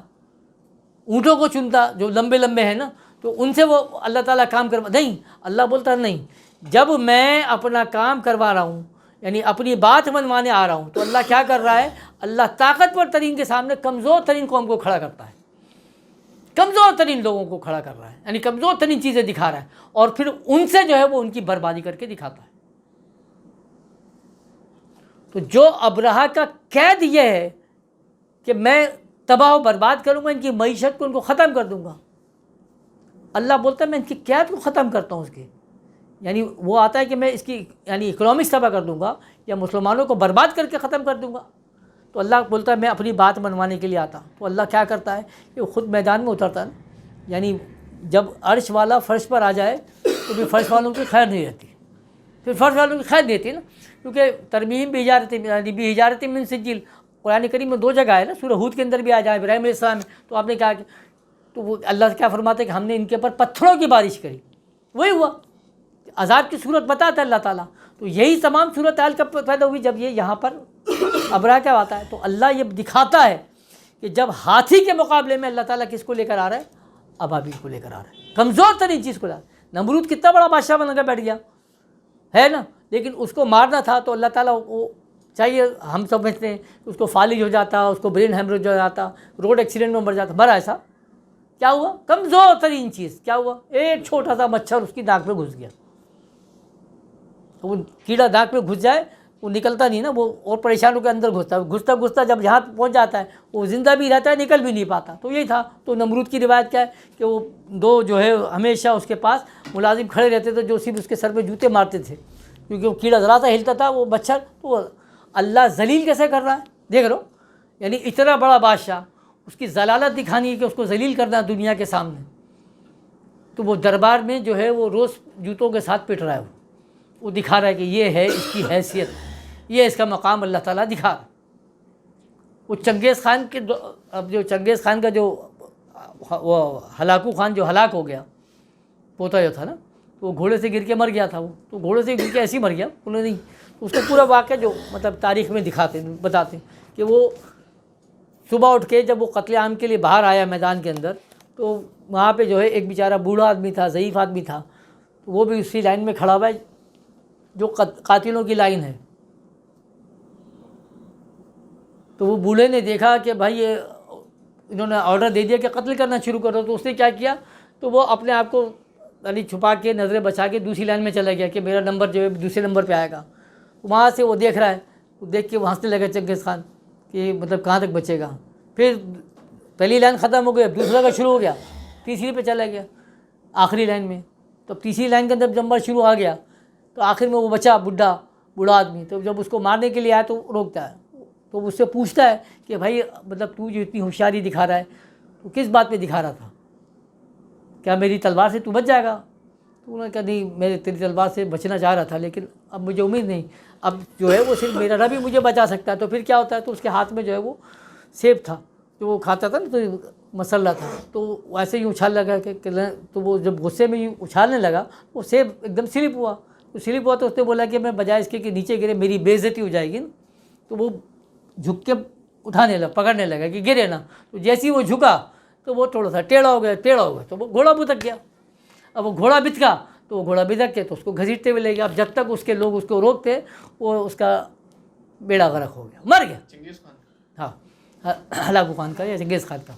اونٹوں کو چنتا جو لمبے لمبے ہیں نا، تو ان سے وہ اللہ تعالیٰ کام کروا نہیں۔ اللہ بولتا نہیں، جب میں اپنا کام کروا رہا ہوں، یعنی اپنی بات منوانے آ رہا ہوں، تو اللہ کیا کر رہا ہے؟ اللہ طاقتور ترین کے سامنے کمزور ترین قوم کو کھڑا کرتا ہے، کمزور ترین لوگوں کو کھڑا کر رہا ہے، یعنی کمزور ترین چیزیں دکھا رہا ہے، اور پھر ان سے جو ہے وہ ان کی بربادی کر کے دکھاتا ہے۔ تو جو ابرہہ کا قید یہ ہے کہ میں تباہ و برباد کروں گا ان کی معیشت کو، ان کو ختم کر دوں گا۔ اللہ بولتا ہے میں ان کی قید کو ختم کرتا ہوں، اس کے یعنی وہ آتا ہے کہ میں اس کی یعنی اکنامکس تباہ کر دوں گا یا مسلمانوں کو برباد کر کے ختم کر دوں گا۔ تو اللہ بولتا ہے میں اپنی بات منوانے کے لیے آتا ہوں۔ تو اللہ کیا کرتا ہے کہ وہ خود میدان میں اترتا ہے، یعنی جب عرش والا فرش پر آ جائے تو پھر فرش والوں کی خیر نہیں رہتی، پھر فرش والوں کی خیر نہیں رہتی نا، کیونکہ ترمیم بحجارۃ من سجیل قرآن کریم میں 2 جگہ ہے نا، سورہ ہود کے اندر بھی آ جائے، ابراہیم علیہ السلام میں۔ تو آپ نے کہا کہ تو وہ اللہ کیا فرماتے ہیں کہ ہم نے ان کے اوپر پتھروں کی بارش کری، وہی ہوا، عذاب کی صورت بتاتا ہے اللہ تعالیٰ۔ تو یہی تمام صورتحال کب پیدا ہوئی؟ جب یہ یہاں پر ابرہہ کیا آتا ہے۔ تو اللہ یہ دکھاتا ہے کہ جب ہاتھی کے مقابلے میں اللہ تعالیٰ کس کو لے کر آ رہا ہے؟ ابابیل کو لے کر آ رہا ہے، کمزور ترین چیز کو لا۔ نمرود کتنا بڑا بادشاہ بن کر بیٹھ گیا ہے نا، لیکن اس کو مارنا تھا تو اللہ تعالیٰ کو چاہیے، ہم سمجھتے ہیں کہ اس کو فالج ہو جاتا، اس کو برین ہیمریج ہو جاتا، روڈ ایکسیڈنٹ میں مر جاتا، مرا ایسا کیا ہوا؟ کمزور ترین چیز کیا ہوا؟ ایک چھوٹا سا مچھر اس کی ناک میں گھس گیا۔ تو وہ کیڑا ناک میں گھس جائے وہ نکلتا نہیں نا، وہ اور پریشانوں کے اندر گھستا ہے، گھستا گھستا جب یہاں پہنچ جاتا ہے وہ زندہ بھی رہتا ہے، نکل بھی نہیں پاتا۔ تو یہی تھا۔ تو نمرود کی روایت کیا ہے کہ وہ 2 جو ہے ہمیشہ اس کے پاس ملازم کھڑے رہتے تھے جو صرف اس کے سر پہ جوتے مارتے تھے، کیونکہ وہ کیڑا ذرا سا ہلتا تھا وہ مچھر، تو اللہ ذلیل کیسے کر رہا ہے، دیکھ لو، یعنی اتنا بڑا بادشاہ اس کی ضلالت دکھانی ہے کہ اس کو ذلیل کرنا دنیا کے سامنے، تو وہ دربار میں جو ہے وہ روز جوتوں کے ساتھ پٹ رہا ہے، وہ دکھا رہا ہے کہ یہ ہے اس کی حیثیت، یہ اس کا مقام اللہ تعالیٰ دکھا رہا ہے۔ وہ چنگیز خان کے اب جو چنگیز خان کا جو وہ ہلاکو خان جو ہلاک ہو گیا، پوتا جو تھا نا، تو وہ گھوڑے سے گر کے مر گیا تھا، وہ تو گھوڑے سے گر کے ایسے ہی مر گیا، انہوں نے نہیں، اس کا پورا واقعہ جو مطلب تاریخ میں بتاتے کہ وہ صبح اٹھ کے جب وہ قتل عام کے لیے باہر آیا میدان کے اندر، تو وہاں پہ جو ہے ایک بیچارہ بوڑھا آدمی تھا، ضعیف آدمی تھا، تو وہ بھی اسی لائن میں کھڑا ہوا ہے جو قاتلوں کی لائن ہے۔ تو وہ بوڑھے نے دیکھا کہ بھائی یہ انہوں نے آرڈر دے دیا کہ قتل کرنا شروع کرو، تو اس نے کیا کیا، تو وہ اپنے آپ کو یعنی چھپا کے نظریں بچا کے دوسری لائن میں چلا گیا کہ میرا نمبر جو ہے دوسرے نمبر پہ آئے گا۔ وہاں سے وہ دیکھ رہا ہے، وہ دیکھ کے وہ ہنسنے لگا چنگیز خان کہ مطلب کہاں تک بچے گا۔ پھر پہلی لائن ختم ہو گئی، دوسرا کا شروع ہو گیا، تیسری پہ چلا گیا آخری لائن میں۔ تو تیسری لائن کے اندر نمبر شروع آ گیا، تو آخر میں وہ بچا بوڑھا آدمی، تو جب اس کو مارنے کے لیے آیا تو روکتا ہے، تو اس سے پوچھتا ہے کہ بھائی مطلب تو جو اتنی ہوشیاری دکھا رہا ہے تو کس بات پہ دکھا رہا تھا، کیا میری تلوار سے تو بچ جائے گا؟ تو انہوں نے کہا نہیں، میں تیری تلوار سے بچنا چاہ رہا تھا لیکن اب مجھے امید نہیں، اب جو ہے وہ صرف میرا رب ہی مجھے بچا سکتا ہے۔ تو پھر کیا ہوتا ہے، تو اس کے ہاتھ میں جو ہے وہ سیب تھا جو وہ کھاتا تھا نا، تو مسلح تھا، تو ویسے ہی اچھال لگا کہ تو وہ جب غصے میں اچھالنے لگا وہ سیب ایک دم سلپ ہوا، تو سلپ ہوا تو اس نے بولا کہ میں بجائے اس کے کہ نیچے گرے میری بے عزتی ہو جائے گی نا، تو وہ جھک کے پکڑنے لگا کہ گرے نا، تو جیسے ہی وہ جھکا تو وہ تھوڑا سا ٹیڑھا ہو گیا تو وہ گھوڑا بھتک گیا۔ اب وہ گھوڑا بتکا تو وہ گھوڑا بتک کے تو اس کو گھسیٹتے ہوئے لے گیا۔ اب جب تک اس کے لوگ اس کو روکتے وہ اس کا بیڑا غرق ہو گیا، مر گیا۔ چنگیز خان ہاں، ہلاکو خان کا یا چنگیز خان کا،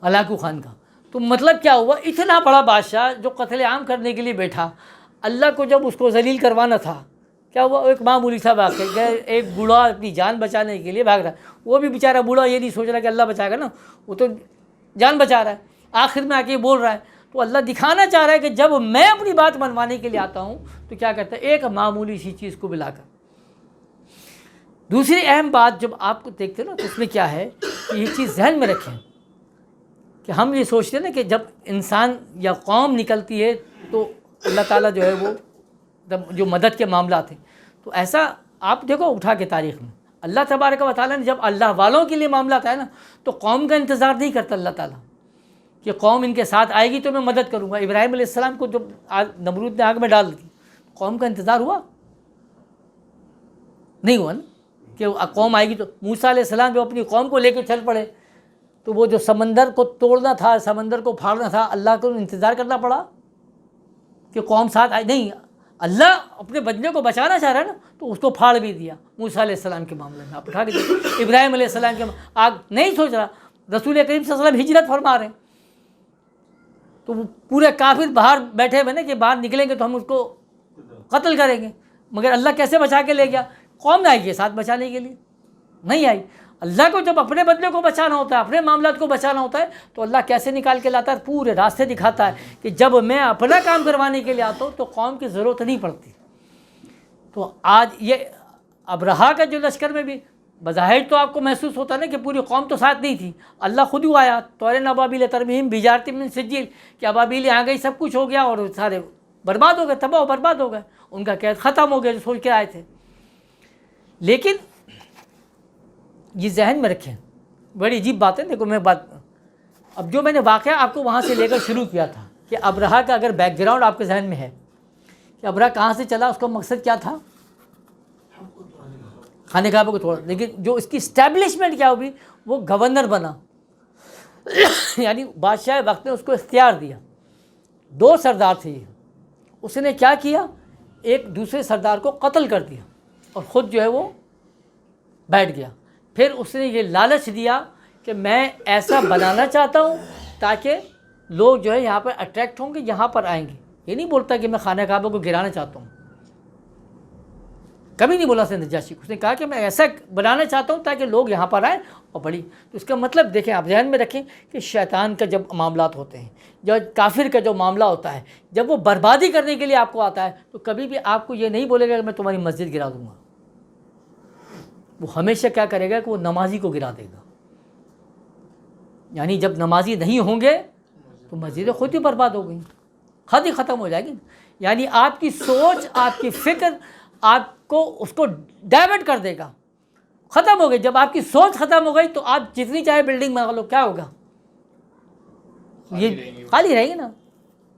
ہلاکو خان کا۔ تو مطلب کیا ہوا، اتنا بڑا بادشاہ جو قتل عام کرنے کے لیے بیٹھا، اللہ کو جب اس کو ذلیل کروانا تھا، کیا ہوا، ایک معمولی سا واقعہ کہ ایک بوڑھا اپنی جان بچانے کے لیے بھاگ رہا ہے، وہ بھی بیچارہ بوڑھا یہ نہیں سوچ رہا کہ اللہ بچائے گا نا، وہ تو جان بچا رہا ہے، آخر میں آ کے بول رہا ہے، تو اللہ دکھانا چاہ رہا ہے کہ جب میں اپنی بات منوانے کے لیے آتا ہوں تو کیا کرتا ہے، ایک معمولی سی چیز کو بلا کر۔ دوسری اہم بات جب آپ کو دیکھتے ہیں نا تو اس میں کیا ہے کہ یہ چیز ذہن میں رکھیں کہ ہم یہ سوچتے ہیں نا کہ جب انسان یا قوم نکلتی ہے تو اللہ تعالیٰ جو ہے وہ جو مدد کے معاملات ہیں، تو ایسا آپ دیکھو اٹھا کے تاریخ میں اللہ تبارک و تعالیٰ نے جب اللہ والوں کے لیے معاملات آئے نا تو قوم کا انتظار نہیں کرتا اللہ تعالیٰ کہ قوم ان کے ساتھ آئے گی تو میں مدد کروں گا۔ ابراہیم علیہ السلام کو جب نمرود نے آگ میں ڈال دی، قوم کا انتظار ہوا نہیں ہوا نا کہ قوم آئے گی، تو موسیٰ علیہ السلام جو اپنی قوم کو لے کے چل پڑے تو وہ جو سمندر کو توڑنا تھا، سمندر کو پھاڑنا تھا، اللہ کو انتظار کرنا پڑا کہ قوم ساتھ آئے، نہیں، اللہ اپنے بندے کو بچانا چاہ رہا ہے نا تو اس کو پھاڑ بھی دیا۔ موسیٰ علیہ السلام کے معاملے میں آپ اٹھا کے دیکھیں، ابراہیم علیہ السلام کے آگ نہیں سوچ رہا، رسول کریم صلی اللہ علیہ وسلم ہجرت فرما رہے ہیں تو وہ پورے کافر باہر بیٹھے ہوئے نا کہ باہر نکلیں گے تو ہم اس کو قتل کریں گے، مگر اللہ کیسے بچا کے لے گیا؟ قوم نہ آئی ہے ساتھ بچانے کے لیے، نہیں آئی۔ اللہ کو جب اپنے بندے کو بچانا ہوتا ہے، اپنے معاملات کو بچانا ہوتا ہے تو اللہ کیسے نکال کے لاتا ہے، پورے راستے دکھاتا ہے کہ جب میں اپنا کام کروانے کے لیے آتا ہوں تو قوم کی ضرورت نہیں پڑتی۔ تو آج یہ ابرہا کا جو لشکر میں بھی بظاہر تو آپ کو محسوس ہوتا ہے نا کہ پوری قوم تو ساتھ نہیں تھی، اللہ خود ہی آیا، طیرا ابابیل ترمیہم بحجارۃ من سجیل، کہ ابابیل آ گئی، سب کچھ ہو گیا اور سارے برباد ہو گئے، تباہ و برباد ہو گئے، ان کا قید ختم ہو گیا جو سوچ کے آئے تھے۔ لیکن یہ ذہن میں رکھیں، بڑی عجیب بات ہے، دیکھو میں اب جو میں نے واقعہ آپ کو وہاں سے لے کر شروع کیا تھا کہ ابرہا کا اگر بیک گراؤنڈ آپ کے ذہن میں ہے کہ ابرہا کہاں سے چلا، اس کا مقصد کیا تھا، خانہ کعبہ کو توڑا، لیکن جو اس کی اسٹیبلشمنٹ کیا ہوئی، وہ گورنر بنا، یعنی بادشاہ وقت نے اس کو اختیار دیا۔ دو سردار تھے یہ، اس نے کیا کیا، ایک دوسرے سردار کو قتل کر دیا اور خود جو ہے وہ بیٹھ گیا۔ پھر اس نے یہ لالچ دیا کہ میں ایسا بنانا چاہتا ہوں تاکہ لوگ جو ہے یہاں پر اٹریکٹ ہوں گے، یہاں پر آئیں گے۔ یہ نہیں بولتا کہ میں خانہ کعبہ کو گرانا چاہتا ہوں، کبھی نہیں بولا نجاشی کو، اس نے کہا کہ میں ایسا بنانا چاہتا ہوں تاکہ لوگ یہاں پر آئیں اور بڑی۔ تو اس کا مطلب دیکھیں، آپ ذہن میں رکھیں کہ شیطان کا جب معاملات ہوتے ہیں، جب کافر کا جو معاملہ ہوتا ہے، جب وہ بربادی کرنے کے لیے آپ کو آتا ہے تو کبھی بھی آپ کو یہ نہیں بولے گا کہ میں تمہاری مسجد گرا دوں گا، وہ ہمیشہ کیا کرے گا کہ وہ نمازی کو گرا دے گا۔ یعنی جب نمازی نہیں ہوں گے تو مسجدیں خود ہی برباد ہو گئیں، خود ہی ختم ہو جائے گی. یعنی آپ کی سوچ، آپ کی فکر آپ کو اس کو ڈائیورٹ کر دے گا، ختم ہو گئی. جب آپ کی سوچ ختم ہو گئی تو آپ جتنی چاہے بلڈنگ بنا لو، کیا ہوگا؟ یہ خالی رہے گی نا،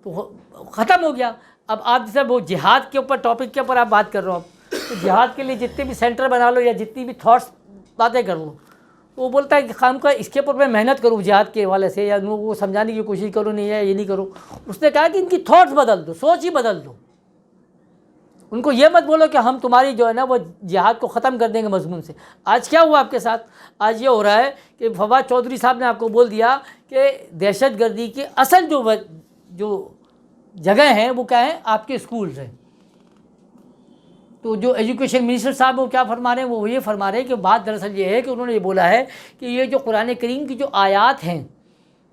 تو ختم ہو گیا. اب آپ جیسے وہ جہاد کے اوپر ٹاپک کے اوپر آپ بات کر رہے ہو، تو جہاد کے لیے جتنے بھی سینٹر بنا لو یا جتنی بھی تھاٹس باتیں کر لو، وہ بولتا ہے کہ خام کا اس کے اوپر میں محنت کروں جہاد کے حوالے سے، یا وہ سمجھانے کی کوشش کروں، نہیں ہے یہ نہیں کروں. اس نے کہا کہ ان کی تھاٹس بدل دو، سوچ ہی بدل دو. ان کو یہ مت بولو کہ ہم تمہاری جو ہے نا وہ جہاد کو ختم کر دیں گے مضمون سے. آج کیا ہوا آپ کے ساتھ؟ آج یہ ہو رہا ہے کہ فواد چودھری صاحب نے آپ کو بول دیا کہ دہشت گردی کی اصل جو جگہ ہیں وہ کیا ہیں؟ آپ کے اسکولز ہیں. تو جو ایجوکیشن منسٹر صاحب وہ کیا فرما رہے ہیں؟ وہ یہ فرما رہے ہیں کہ بات دراصل یہ ہے کہ انہوں نے یہ بولا ہے کہ یہ جو قرآن کریم کی جو آیات ہیں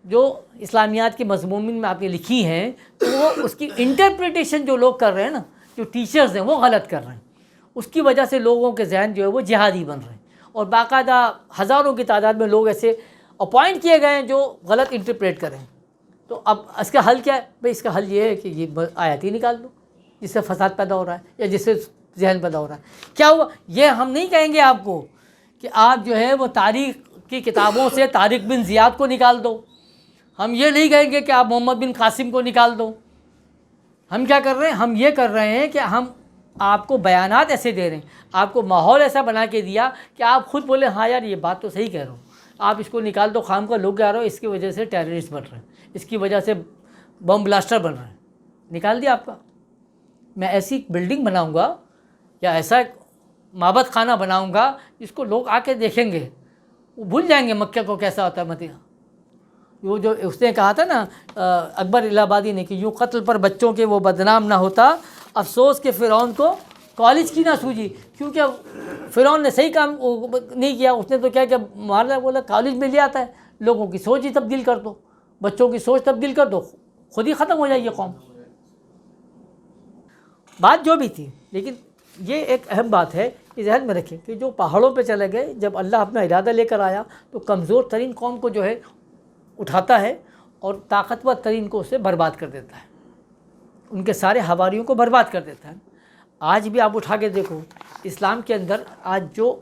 جو اسلامیات کے مضمون میں آپ نے لکھی ہیں، تو وہ اس کی انٹرپریٹیشن جو لوگ کر رہے ہیں نا، جو ٹیچرز ہیں وہ غلط کر رہے ہیں. اس کی وجہ سے لوگوں کے ذہن جو ہے وہ جہادی بن رہے ہیں، اور باقاعدہ ہزاروں کی تعداد میں لوگ ایسے اپوائنٹ کیے گئے ہیں جو غلط انٹرپریٹ کریں. تو اب اس کا حل کیا ہے؟ بھئی اس کا حل یہ ہے کہ یہ آیات ہی نکال دو جس سے فساد پیدا ہو رہا ہے یا جس سے ذہن پیدا ہو رہا ہے. کیا ہوا؟ یہ ہم نہیں کہیں گے آپ کو کہ آپ جو ہے وہ تاریخ کی کتابوں سے طارق بن زیاد کو نکال دو. ہم یہ نہیں کہیں گے کہ آپ محمد بن قاسم کو نکال دو. ہم کیا کر رہے ہیں؟ ہم یہ کر رہے ہیں کہ ہم آپ کو بیانات ایسے دے رہے ہیں، آپ کو ماحول ایسا بنا کے دیا کہ آپ خود بولے ہاں یار یہ بات تو صحیح کہہ رہا ہوں، آپ اس کو نکال دو. خام کا لوگ کہہ رہے ہو اس کی وجہ سے ٹیررسٹ بن رہے ہیں، اس کی وجہ سے بم بلاسٹر بن رہے ہیں. نکال دیا آپ کا. میں ایسی بلڈنگ بناؤں گا یا ایسا معبد خانہ بناؤں گا جس کو لوگ آ کے دیکھیں گے، وہ بھول جائیں گے مکہ کو کیسا ہوتا ہے مدینہ. وہ جو اس نے کہا تھا نا اکبر الہ آبادی نے کہ یوں قتل پر بچوں کے وہ بدنام نہ ہوتا، افسوس کہ فرعون کو کالج کی نہ سوجی. کیونکہ فرعون نے صحیح کام نہیں کیا، اس نے تو کیا کہ مارنا، بولا کالج میں لے آتا ہے. لوگوں کی سوچ ہی تبدیل کر دو، بچوں کی سوچ تبدیل کر دو، خود ہی ختم ہو جائے گی قوم. بات جو بھی تھی، لیکن یہ ایک اہم بات ہے کہ ذہن میں رکھیں کہ جو پہاڑوں پہ چلے گئے، جب اللہ اپنا ارادہ لے کر آیا تو کمزور ترین قوم کو جو ہے اٹھاتا ہے اور طاقتور ترین کو اسے برباد کر دیتا ہے، ان کے سارے حواریوں کو برباد کر دیتا ہے. آج بھی آپ اٹھا کے دیکھو اسلام کے اندر، آج جو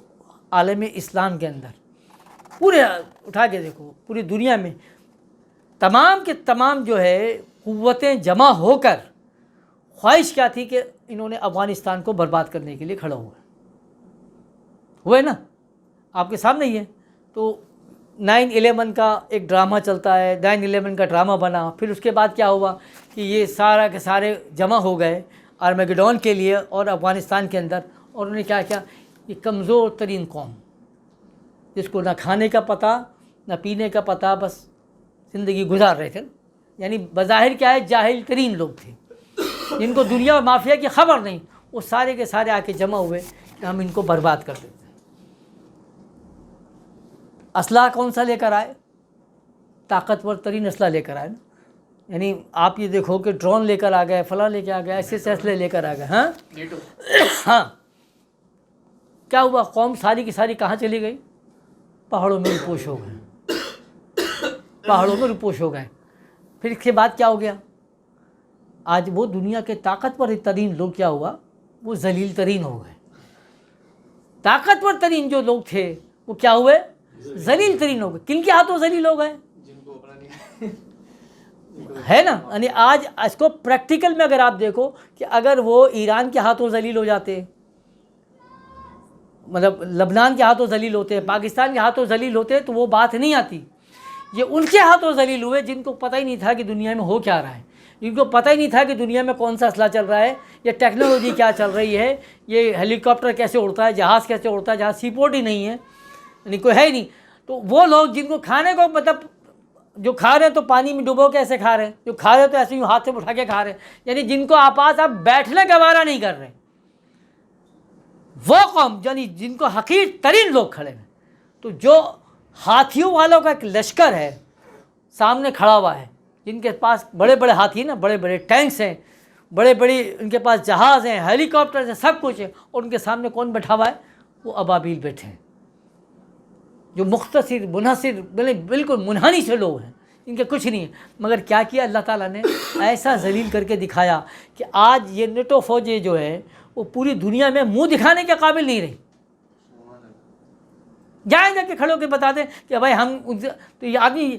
عالم اسلام کے اندر پورے اٹھا کے دیکھو پوری دنیا میں تمام کے تمام جو ہے قوتیں جمع ہو کر خواہش کیا تھی کہ انہوں نے افغانستان کو برباد کرنے کے لیے کھڑا ہوئے نا، آپ کے سامنے ہی ہے. تو 9/11 کا ایک ڈرامہ چلتا ہے، 9/11 کا ڈرامہ بنا، پھر اس کے بعد کیا ہوا کہ یہ سارا کے سارے جمع ہو گئے آرمیگیڈون کے لیے اور افغانستان کے اندر، اور انہوں نے کیا کیا؟ یہ کمزور ترین قوم جس کو نہ کھانے کا پتہ نہ پینے کا پتہ، بس زندگی گزار رہے تھے، یعنی بظاہر کیا ہے جاہل ترین لوگ تھے جن کو دنیا اور مافیا کی خبر نہیں، وہ سارے کے سارے آ کے جمع ہوئے کہ ہم ان کو برباد کر دیتے ہیں. اسلحہ کون سا لے کر آئے؟ طاقتور ترین اسلحہ لے کر آئے نا. یعنی آپ یہ دیکھو کہ ڈرون لے کر آ گئے، فلاں لے کے آ گئے، ایسے اسلحے لے کر آ گئے. ہاں کیا ہوا؟ قوم ساری کی ساری کہاں چلی گئی؟ پہاڑوں میں رپوش ہو گئے، پہاڑوں میں رپوش ہو گئے. پھر اس کے بعد کیا ہو گیا؟ آج وہ دنیا کے طاقتور ترین لوگ کیا ہوا؟ وہ ذلیل ترین ہو گئے. طاقتور ترین جو لوگ تھے وہ کیا ہوئے؟ ذلیل ترین ہو گئے. کن کے ہاتھوں ذلیل ہو گئے؟ ہے نا. یعنی آج اس کو پریکٹیکل میں اگر آپ دیکھو کہ اگر وہ ایران کے ہاتھوں ذلیل ہو جاتے، مطلب لبنان کے ہاتھوں ذلیل ہوتے، پاکستان کے ہاتھوں ذلیل ہوتے، تو وہ بات نہیں آتی. یہ ان کے ہاتھوں ذلیل ہوئے جن کو پتہ ہی نہیں تھا کہ دنیا میں ہو کیا رہا ہے، جن کو پتہ ہی نہیں تھا کہ دنیا میں کون سا اسلحہ چل رہا ہے، یہ ٹیکنالوجی کیا چل رہی ہے، یہ ہیلی کاپٹر کیسے اڑتا ہے، جہاز کیسے اڑتا ہے، جہاں سی پورٹ ہی نہیں ہے، یعنی کوئی ہے ہی نہیں. تو وہ لوگ جن کو کھانے کو مطلب جو کھا رہے ہیں تو پانی میں ڈبو کے ایسے کھا رہے ہیں، جو کھا رہے ہیں تو ایسے ہی ہاتھ سے اٹھا کے کھا رہے ہیں، یعنی جن کو آپاس آپ بیٹھنے کا وارہ نہیں کر رہے، وہ قوم یعنی جن کو حقیر ترین لوگ کھڑے ہیں. تو جو ہاتھیوں والوں کا ایک لشکر ہے سامنے کھڑا ہوا ہے، جن کے پاس بڑے بڑے ہاتھی نا، بڑے بڑے ٹینکس ہیں، بڑے بڑی ان کے پاس جہاز ہیں، ہیلی کاپٹرز ہیں، سب کچھ ہے، اور ان کے سامنے کون بیٹھا ہوا ہے؟ وہ ابابیل بیٹھے ہیں. جو مختصر منحصر بالکل منحنی سے لوگ ہیں، ان کے کچھ نہیں ہے، مگر کیا کیا اللہ تعالیٰ نے ایسا ذلیل کر کے دکھایا کہ آج یہ نیٹو فوجیں جو ہے وہ پوری دنیا میں منہ دکھانے کے قابل نہیں رہی۔ جائیں جا کے کھڑے ہو کے بتا دیں کہ بھائی ہم تو یہ آدمی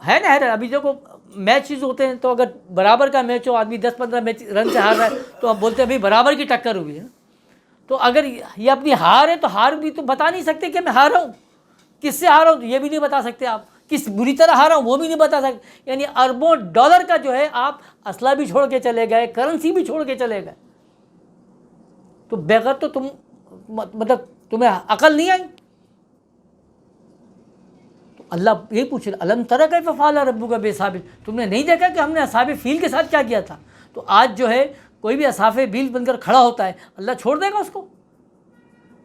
ہے نا، ابھی دیکھو میچز ہوتے ہیں تو اگر برابر کا میچ ہو، آدمی 10-15 رن سے ہار رہا ہے تو ہم بولتے ہیں بھائی برابر کی ٹکر ہوئی ہے۔ تو اگر یہ اپنی ہار ہے تو ہار بھی تو بتا نہیں سکتے کہ میں ہار رہا ہوں، کس سے ہار رہا ہوں تو یہ بھی نہیں بتا سکتے، آپ کس بری طرح ہار رہا ہوں وہ بھی نہیں بتا سکتے، یعنی اربوں ڈالر کا جو ہے آپ اسلحہ بھی چھوڑ کے چلے گئے، کرنسی بھی چھوڑ کے چلے گئے، تو بغیر تو تم مطلب تمہیں عقل نہیں آئی۔ تو اللہ یہ پوچھ رہا الم تری کیف فعل ربک باصحاب، تم نے نہیں دیکھا کہ ہم نے اصحاب فیل کے ساتھ کیا کیا تھا؟ تو آج جو ہے کوئی بھی اصحاب فیل بن کر کھڑا ہوتا ہے، اللہ چھوڑ دے گا اس کو؟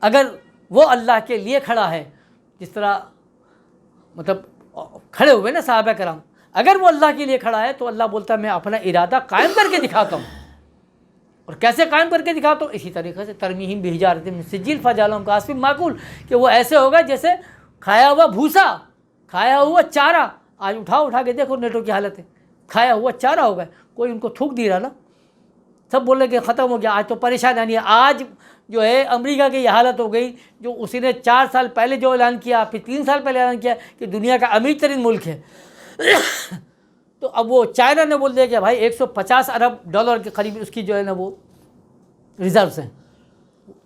اگر وہ اللہ کے لیے کھڑا ہے، جس طرح مطلب کھڑے ہوئے نا صحابہ کرام، اگر وہ اللہ کے لیے کھڑا ہے تو اللہ بولتا ہے میں اپنا ارادہ قائم کر کے دکھاتا ہوں، اور کیسے قائم کر کے دکھاتا ہوں؟ اسی طریقے سے ترمیہم بحجارۃ من سجیل فجعلہم کعصف مأکول، کہ وہ ایسے ہوگا جیسے کھایا ہوا بھوسا، کھایا ہوا چارہ، آج اٹھا کے دیکھو نیٹو کی حالت ہے، کھایا ہوا چارہ ہو گئے، کوئی ان کو تھوک نہیں رہا نا، سب بول رہے کہ ختم ہو گیا، آج تو پریشان نہیں ہے۔ آج جو ہے امریکہ کی یہ حالت ہو گئی، جو اسی نے 4 سال پہلے جو اعلان کیا، پھر 3 سال پہلے اعلان کیا کہ دنیا کا امیر ترین ملک ہے، تو اب وہ چائنا نے بول دیا کہ بھائی 150 ارب ڈالر کے قریب اس کی جو ہے نا وہ ریزروز ہیں۔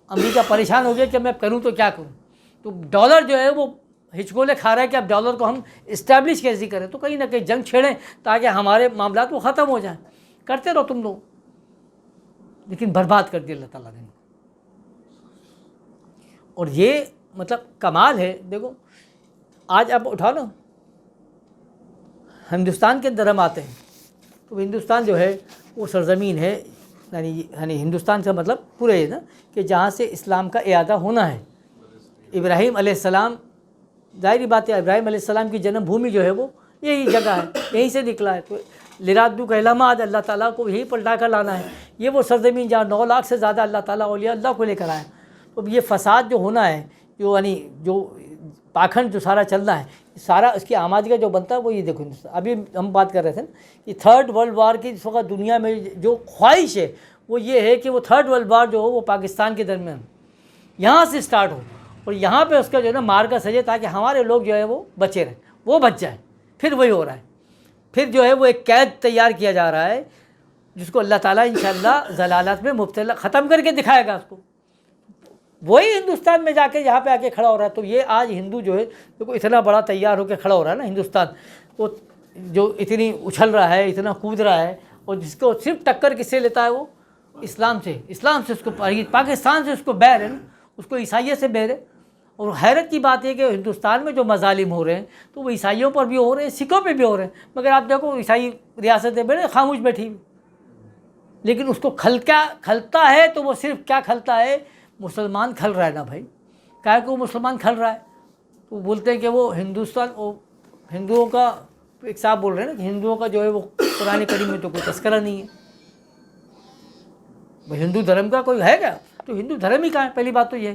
امریکہ پریشان ہو گیا کہ میں کروں تو کیا کروں، تو ڈالر جو ہے وہ ہچکولے کھا رہا ہے کہ اب ڈالر کو ہم اسٹیبلش کیسے کریں، تو کہیں نہ کہیں جنگ چھیڑیں تاکہ ہمارے معاملات وہ ختم ہو جائیں۔ کرتے رہو تم لوگ، لیکن برباد کر دیا اللہ تعالیٰ نے۔ اور یہ مطلب کمال ہے، دیکھو آج آپ اٹھاؤ نا، ہندوستان کے اندر ہم آتے ہیں تو ہندوستان جو ہے وہ سرزمین ہے، یعنی ہندوستان کا مطلب پورے نا کہ جہاں سے اسلام کا اعادہ ہونا ہے۔ ابراہیم علیہ السلام، ظاہری بات ہے ابراہیم علیہ السلام کی جنم بھومی جو ہے وہ یہی جگہ ہے، یہیں سے نکلا ہے، تو لرادو کا علامات اللہ تعالیٰ کو یہی پلٹا کر لانا ہے۔ یہ وہ سرزمین جہاں 9 لاکھ سے زیادہ اللہ تعالیٰ اولیاء اللہ کو لے کر آئے۔ تو یہ فساد جو ہونا ہے، جو پاکھنڈ جو سارا چلنا ہے، سارا اس کی آمادگی جو بنتا ہے وہ یہ دیکھو، ابھی ہم بات کر رہے تھے کہ 3rd ورلڈ وار کی اس وقت دنیا میں جو خواہش ہے وہ یہ ہے کہ وہ 3rd ورلڈ وار جو ہو وہ پاکستان کے درمیان یہاں سے سٹارٹ ہو، اور یہاں پہ اس کا جو ہے نا مارکا سجے تاکہ ہمارے لوگ جو ہے وہ بچے رہیں، وہ بچ جائیں۔ پھر وہی ہو رہا ہے، پھر جو ہے وہ ایک قید تیار کیا جا رہا ہے جس کو اللہ تعالیٰ انشاءاللہ ضلالت میں مبتلا ختم کر کے دکھائے گا اس کو۔ وہی ہندوستان میں جا کے یہاں پہ آ کے کھڑا ہو رہا ہے۔ تو یہ آج ہندو جو ہے دیکھو اتنا بڑا تیار ہو کے کھڑا ہو رہا ہے نا ہندوستان، وہ جو اتنی اچھل رہا ہے، اتنا کود رہا ہے، اور جس کو صرف ٹکر کس سے لیتا ہے وہ اسلام سے اس کو، پاکستان سے اس کو بیر ہے نا، اس کو عیسائیت سے بیر ہے۔ اور حیرت کی بات ہے کہ ہندوستان میں جو مظالم ہو رہے ہیں تو وہ عیسائیوں پر بھی ہو رہے ہیں، سکھوں پہ بھی ہو رہے ہیں، مگر آپ دیکھو عیسائی ریاستیں بڑے خاموش بیٹھی ہوئی، لیکن اس کو کھلتا ہے تو وہ صرف کیا کھلتا ہے؟ مسلمان کھل رہا ہے نا بھائی، کیا کہ وہ مسلمان کھل رہا ہے، تو بولتے ہیں کہ وہ ہندوؤں کا ایک صاحب بول رہے ہیں نا کہ ہندوؤں کا جو ہے وہ قرآن کریم میں تو کوئی تذکرہ نہیں ہے۔ بھائی ہندو دھرم کا کوئی ہے کیا؟ تو ہندو دھرم ہی کہاں ہے؟ پہلی بات تو یہ ہے،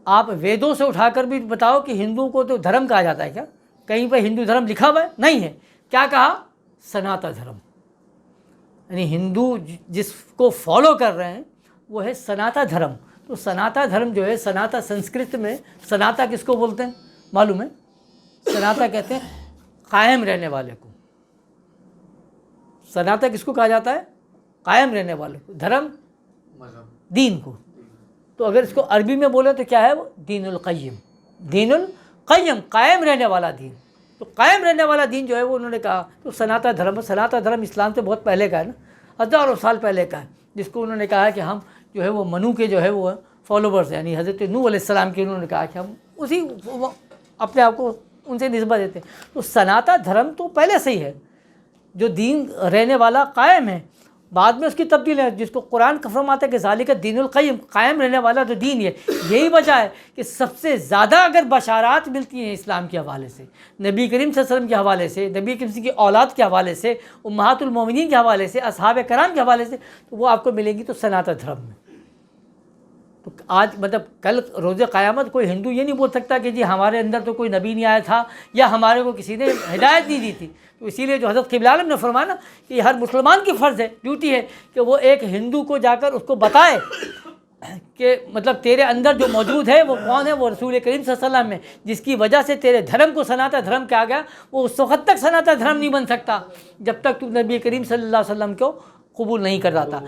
آپ ویدوں سے اٹھا کر بھی بتاؤ کہ ہندو کو تو دھرم کہا جاتا ہے کیا؟ کہیں پہ ہندو دھرم لکھا ہوا ہے؟ نہیں ہے۔ کیا کہا؟ سناتا دھرم، یعنی ہندو جس کو فالو کر رہے ہیں وہ ہے سناتا دھرم۔ تو سناتا دھرم جو ہے، سناتا سنسکرت میں سناتا کس کو بولتے ہیں معلوم ہے؟ سناتا کہتے ہیں قائم رہنے والے کو۔ سناتا کس کو کہا جاتا ہے؟ قائم رہنے والے کو، دھرم دین کو۔ تو اگر اس کو عربی میں بولے تو کیا ہے وہ؟ دین القیم، دین القیم، قائم رہنے والا دین۔ تو قائم رہنے والا دین جو ہے وہ انہوں نے کہا تو سناتا دھرم۔ سناتا دھرم اسلام سے بہت پہلے کا ہے نا، ہزاروں سال پہلے کا ہے، جس کو انہوں نے کہا کہ ہم جو ہے وہ منو کے جو ہے وہ فالوورز ہیں، یعنی حضرت نوح علیہ السلام کے، انہوں نے کہا کہ ہم اسی اپنے آپ کو ان سے نسبت دیتے ہیں۔ تو سناتا دھرم تو پہلے سے ہی ہے، جو دین رہنے والا قائم ہے، بعد میں اس کی تبدیل ہے، جس کو قرآن کا فرماتا ہے کہ ذالک دین القیم، قائم رہنے والا جو دین ہے۔ یہی وجہ ہے کہ سب سے زیادہ اگر بشارات ملتی ہیں اسلام کے حوالے سے، نبی کریم صلی اللہ علیہ وسلم کے حوالے سے، نبی کریم کی اولاد کے حوالے سے، امہات المومنین کے حوالے سے، اصحاب کرام کے حوالے سے، تو وہ آپ کو ملیں گی تو سناتا دھرم میں۔ تو آج مطلب کل روز قیامت کوئی ہندو یہ نہیں بول سکتا کہ جی ہمارے اندر تو کوئی نبی نہیں آیا تھا یا ہمارے کو کسی نے ہدایت نہیں دی تھی. تو اسی لیے جو حضرت قبلہ عالم نے فرمایا نا کہ یہ ہر مسلمان کی فرض ہے، ڈیوٹی ہے کہ وہ ایک ہندو کو جا کر اس کو بتائے کہ مطلب تیرے اندر جو موجود ہے وہ کون ہے، وہ رسول کریم صلی اللہ علیہ وسلم ہے، جس کی وجہ سے تیرے دھرم کو سناتن دھرم کہا گیا. وہ اس وقت تک سناتن دھرم نہیں بن سکتا جب تک تو نبی کریم صلی اللہ علیہ وسلم کو قبول نہیں کر رہا تھا.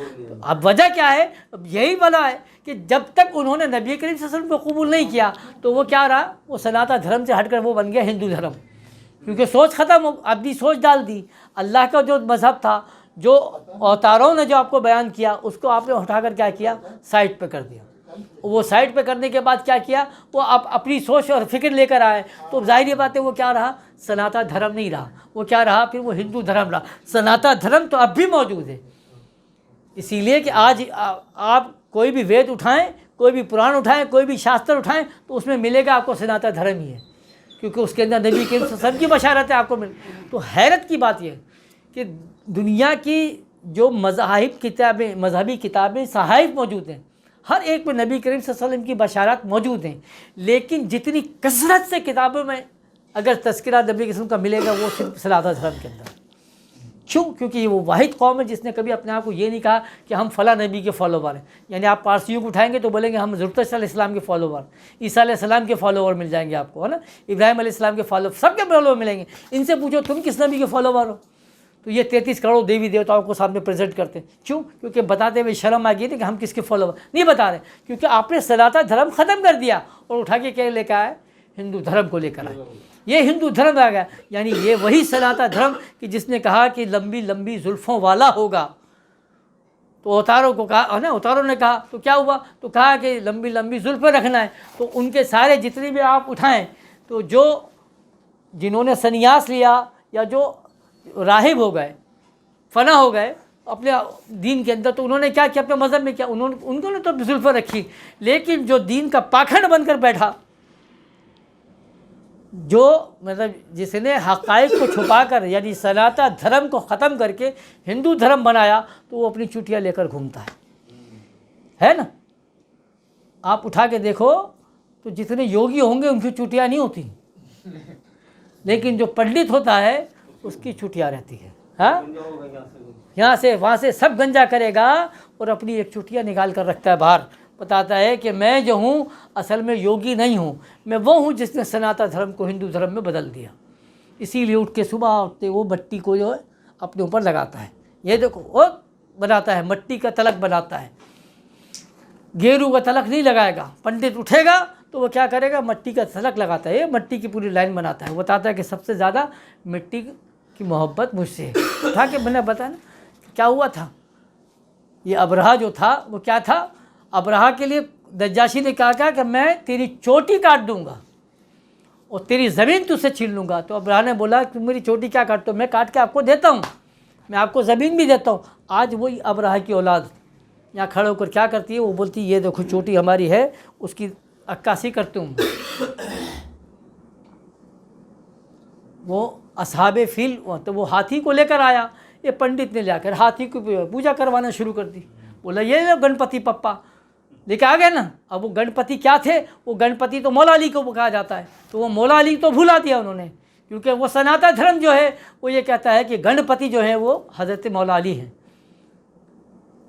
اب وجہ کیا ہے؟ اب یہی وجہ ہے کہ جب تک انہوں نے نبی کریم صلی اللہ علیہ وسلم کو قبول نہیں کیا تو وہ کیا رہا، وہ سناتن دھرم سے ہٹ کر وہ بن گیا ہندو دھرم. کیونکہ سوچ ختم ہو، اپنی سوچ ڈال دی. اللہ کا جو مذہب تھا، جو اوتاروں نے جو آپ کو بیان کیا، اس کو آپ نے اٹھا کر کیا کیا، سائڈ پہ کر دیا. وہ سائڈ پہ کرنے کے بعد کیا کیا، وہ آپ اپنی سوچ اور فکر لے کر آئے. تو ظاہری بات ہے وہ کیا رہا، سناتن دھرم نہیں رہا، وہ کیا رہا پھر، وہ ہندو دھرم رہا. سناتن دھرم تو اب بھی موجود ہے. اسی لیے کہ آج آپ کوئی بھی وید اٹھائیں، کوئی بھی پران اٹھائیں، کوئی بھی شاستر اٹھائیں تو اس میں ملے گا آپ کو سناتن دھرم ہی ہے، کیونکہ اس کے اندر نبی کے سب کی بشارتیں آپ کو مل. تو حیرت کی بات یہ ہے کہ دنیا کی جو مذہبی کتابیں صحائف موجود ہیں، ہر ایک میں نبی کریم صلی اللہ علیہ وسلم کی بشارات موجود ہیں. لیکن جتنی کثرت سے کتابوں میں اگر تذکرہ نبی قسم کا ملے گا وہ صرف سناتن دھرم کے اندر. کیوں؟ کیونکہ یہ وہ واحد قوم ہے جس نے کبھی اپنے آپ کو یہ نہیں کہا کہ ہم فلاں نبی کے فالوور ہیں. یعنی آپ پارسیوں کو اٹھائیں گے تو بولیں گے ہم زرتشت علیہ السلام کے فالوور، عیسیٰ علیہ السلام کے فالوور مل جائیں گے آپ کو، ہے نا، ابراہیم علیہ السلام کے فالوور، سب کے فالوور ملیں گے. ان سے پوچھو تم کس نبی کے فالوور ہو، تو یہ 33 کروڑ دیوی دیوتاؤں کو سامنے پریزنٹ کرتے ہیں. کیوں؟ کیونکہ بتاتے ہوئے شرم آ گئی تھی کہ ہم کس کے فالوور نہیں بتا رہے، کیونکہ آپ نے سناتن دھرم ختم کر دیا اور اٹھا کے کیا لے کے آئے، ہندو دھرم کو لے کر آئے. یہ ہندو دھرم آ گیا. یعنی یہ وہی سناتن دھرم کہ جس نے کہا کہ لمبی لمبی زلفوں والا ہوگا. تو اوتاروں کو کہا نا، اوتاروں نے کہا تو کیا ہوا، تو کہا کہ لمبی لمبی زلفیں رکھنا ہے. تو ان کے سارے جتنے بھی آپ اٹھائیں تو جنہوں نے سنیاس لیا یا جو راہب ہو گئے، فنا ہو گئے اپنے دین کے اندر، تو انہوں نے کیا کیا اپنے مذہب میں کیا، ان کو نے تو زلفیں رکھی. لیکن جو دین کا پاکھنڈ بن کر بیٹھا، جو مطلب جس نے حقائق کو چھپا کر یعنی سناتن دھرم کو ختم کر کے ہندو دھرم بنایا، تو وہ اپنی چوٹیاں لے کر گھومتا ہے نا. آپ اٹھا کے دیکھو تو جتنے یوگی ہوں گے ان کی چوٹیاں نہیں ہوتی، لیکن جو پنڈت ہوتا ہے اس کی چوٹیاں رہتی ہے. ہاں، یہاں سے وہاں سے سب گنجا کرے گا اور اپنی ایک چوٹیاں نکال کر رکھتا ہے باہر. بتاتا ہے کہ میں جو ہوں اصل میں یوگی نہیں ہوں، میں وہ ہوں جس نے سناتن دھرم کو ہندو دھرم میں بدل دیا. اسی لیے اٹھ کے صبح اٹھتے وہ مٹی کو جو ہے اپنے اوپر لگاتا ہے. یہ دیکھو وہ بناتا ہے، مٹی کا تلک بناتا ہے، گیرو کا تلک نہیں لگائے گا. پنڈت اٹھے گا تو وہ کیا کرے گا، مٹی کا تلک لگاتا ہے، یہ مٹی کی پوری لائن بناتا ہے. وہ بتاتا ہے کہ سب سے زیادہ مٹی کی محبت مجھ سے ہے. اٹھا کے میں نے بتایا نا کیا ہوا تھا. یہ ابرہہ جو تھا وہ کیا تھا، ابرہہ کے لیے نجاشی نے کہا کہ میں تیری چوٹی کاٹ دوں گا اور تیری زمین تجھ سے چھین لوں گا. تو ابرہہ نے بولا کہ میری چوٹی کیا کاٹتے ہو، میں کاٹ کے آپ کو دیتا ہوں، میں آپ کو زمین بھی دیتا ہوں. آج وہی ابرہہ کی اولاد یہاں کھڑے ہو کر کیا کرتی ہے، وہ بولتی ہے یہ دیکھو چوٹی ہماری ہے، اس کی عکاسی کرتے ہوں. وہ اصحاب فیل تو وہ ہاتھی کو لے کر آیا. یہ پنڈت نے لے کر ہاتھی کو پوجا کروانا شروع کر دی. بولا یہ گنپتی پپا لے کے آ گئے نا. اب وہ گنپتی کیا تھے، وہ گنپتی تو مولا علی کو کہا جاتا ہے. تو وہ مولا علی تو بھلا دیا انہوں نے، کیونکہ وہ سناتن دھرم جو ہے وہ یہ کہتا ہے کہ گنپتی جو ہے وہ حضرت مولا علی ہیں،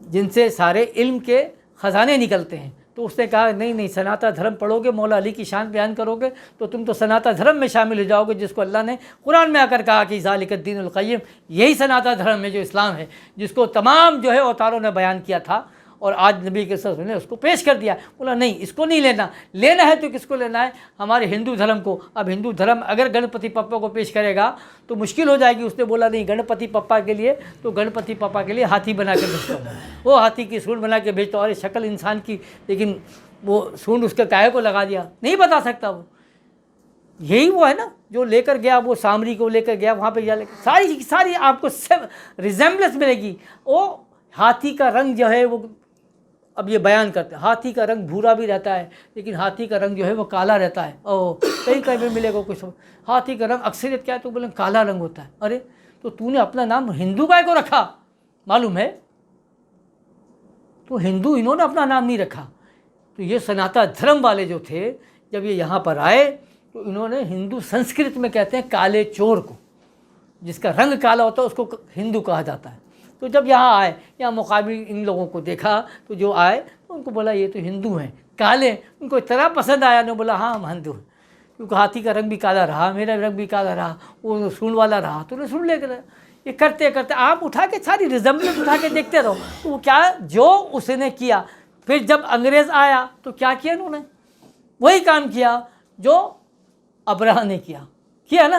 جن سے سارے علم کے خزانے نکلتے ہیں. تو اس نے کہا نہیں سناتن دھرم پڑھو گے، مولا علی کی شان بیان کرو گے تو تم تو سناتن دھرم میں شامل ہو جاؤ گے، جس کو اللہ نے قرآن میں آ کر کہا کہ ذالک الدین القیم، یہی سناتن دھرم ہے جو اسلام ہے، جس کو تمام جو ہے اوتاروں نے بیان کیا تھا. اور آج نبی کے صلی اللہ علیہ وسلم نے اس کو پیش کر دیا. بولا نہیں اس کو نہیں لینا ہے تو کس کو لینا ہے، ہمارے ہندو دھرم کو. اب ہندو دھرم اگر گنپتی پپا کو پیش کرے گا تو مشکل ہو جائے گی. اس نے بولا نہیں گنپتی پپا کے لیے تو گنپتی پپا کے لیے ہاتھی بنا کے بھیجتا ہوں، وہ ہاتھی کی سونڈ بنا کے بھیجتا ہوں. اور شکل انسان کی، لیکن وہ سونڈ اس کے کائے کو لگا دیا، نہیں بتا سکتا. وہ یہی وہ ہے نا جو لے کر گیا، وہ سامری کو لے کر گیا وہاں پہ ساری آپ کو ریزمبلنس ملے گی. وہ ہاتھی کا رنگ جو ہے وہ اب یہ بیان کرتے ہیں، ہاتھی کا رنگ بھورا بھی رہتا ہے لیکن ہاتھی کا رنگ جو ہے وہ کالا رہتا ہے. کہیں بھی ملے گا کچھ ہاتھی کا رنگ اکثریت کیا ہے تو بولیں کالا رنگ ہوتا ہے. ارے تو نے اپنا نام ہندو کائے کو رکھا، معلوم ہے تو ہندو انہوں نے اپنا نام نہیں رکھا. تو یہ سناتا دھرم والے جو تھے جب یہ یہاں پر آئے تو انہوں نے ہندو سنسکرت میں کہتے ہیں کالے چور کو، جس کا رنگ کالا ہوتا ہے اس کو ہندو کہا جاتا ہے. تو جب یہاں آئے، یہاں مقامی ان لوگوں کو دیکھا تو جو آئے تو ان کو بولا یہ تو ہندو ہیں کالے. ان کو اتنا پسند آیا، انہوں نے بولا ہاں ہم ہندو ہیں، کیونکہ ہاتھی کا رنگ بھی کالا رہا، میرا رنگ بھی کالا رہا، وہ سون والا رہا، تو انہیں سن لے کر یہ کرتے کرتے آپ اٹھا کے ساری ریزمبلنس اٹھا کے دیکھتے رہو. تو وہ کیا جو اس نے کیا، پھر جب انگریز آیا تو کیا کیا انہوں نے؟ وہی کام کیا جو ابرہہ نے کیا نا.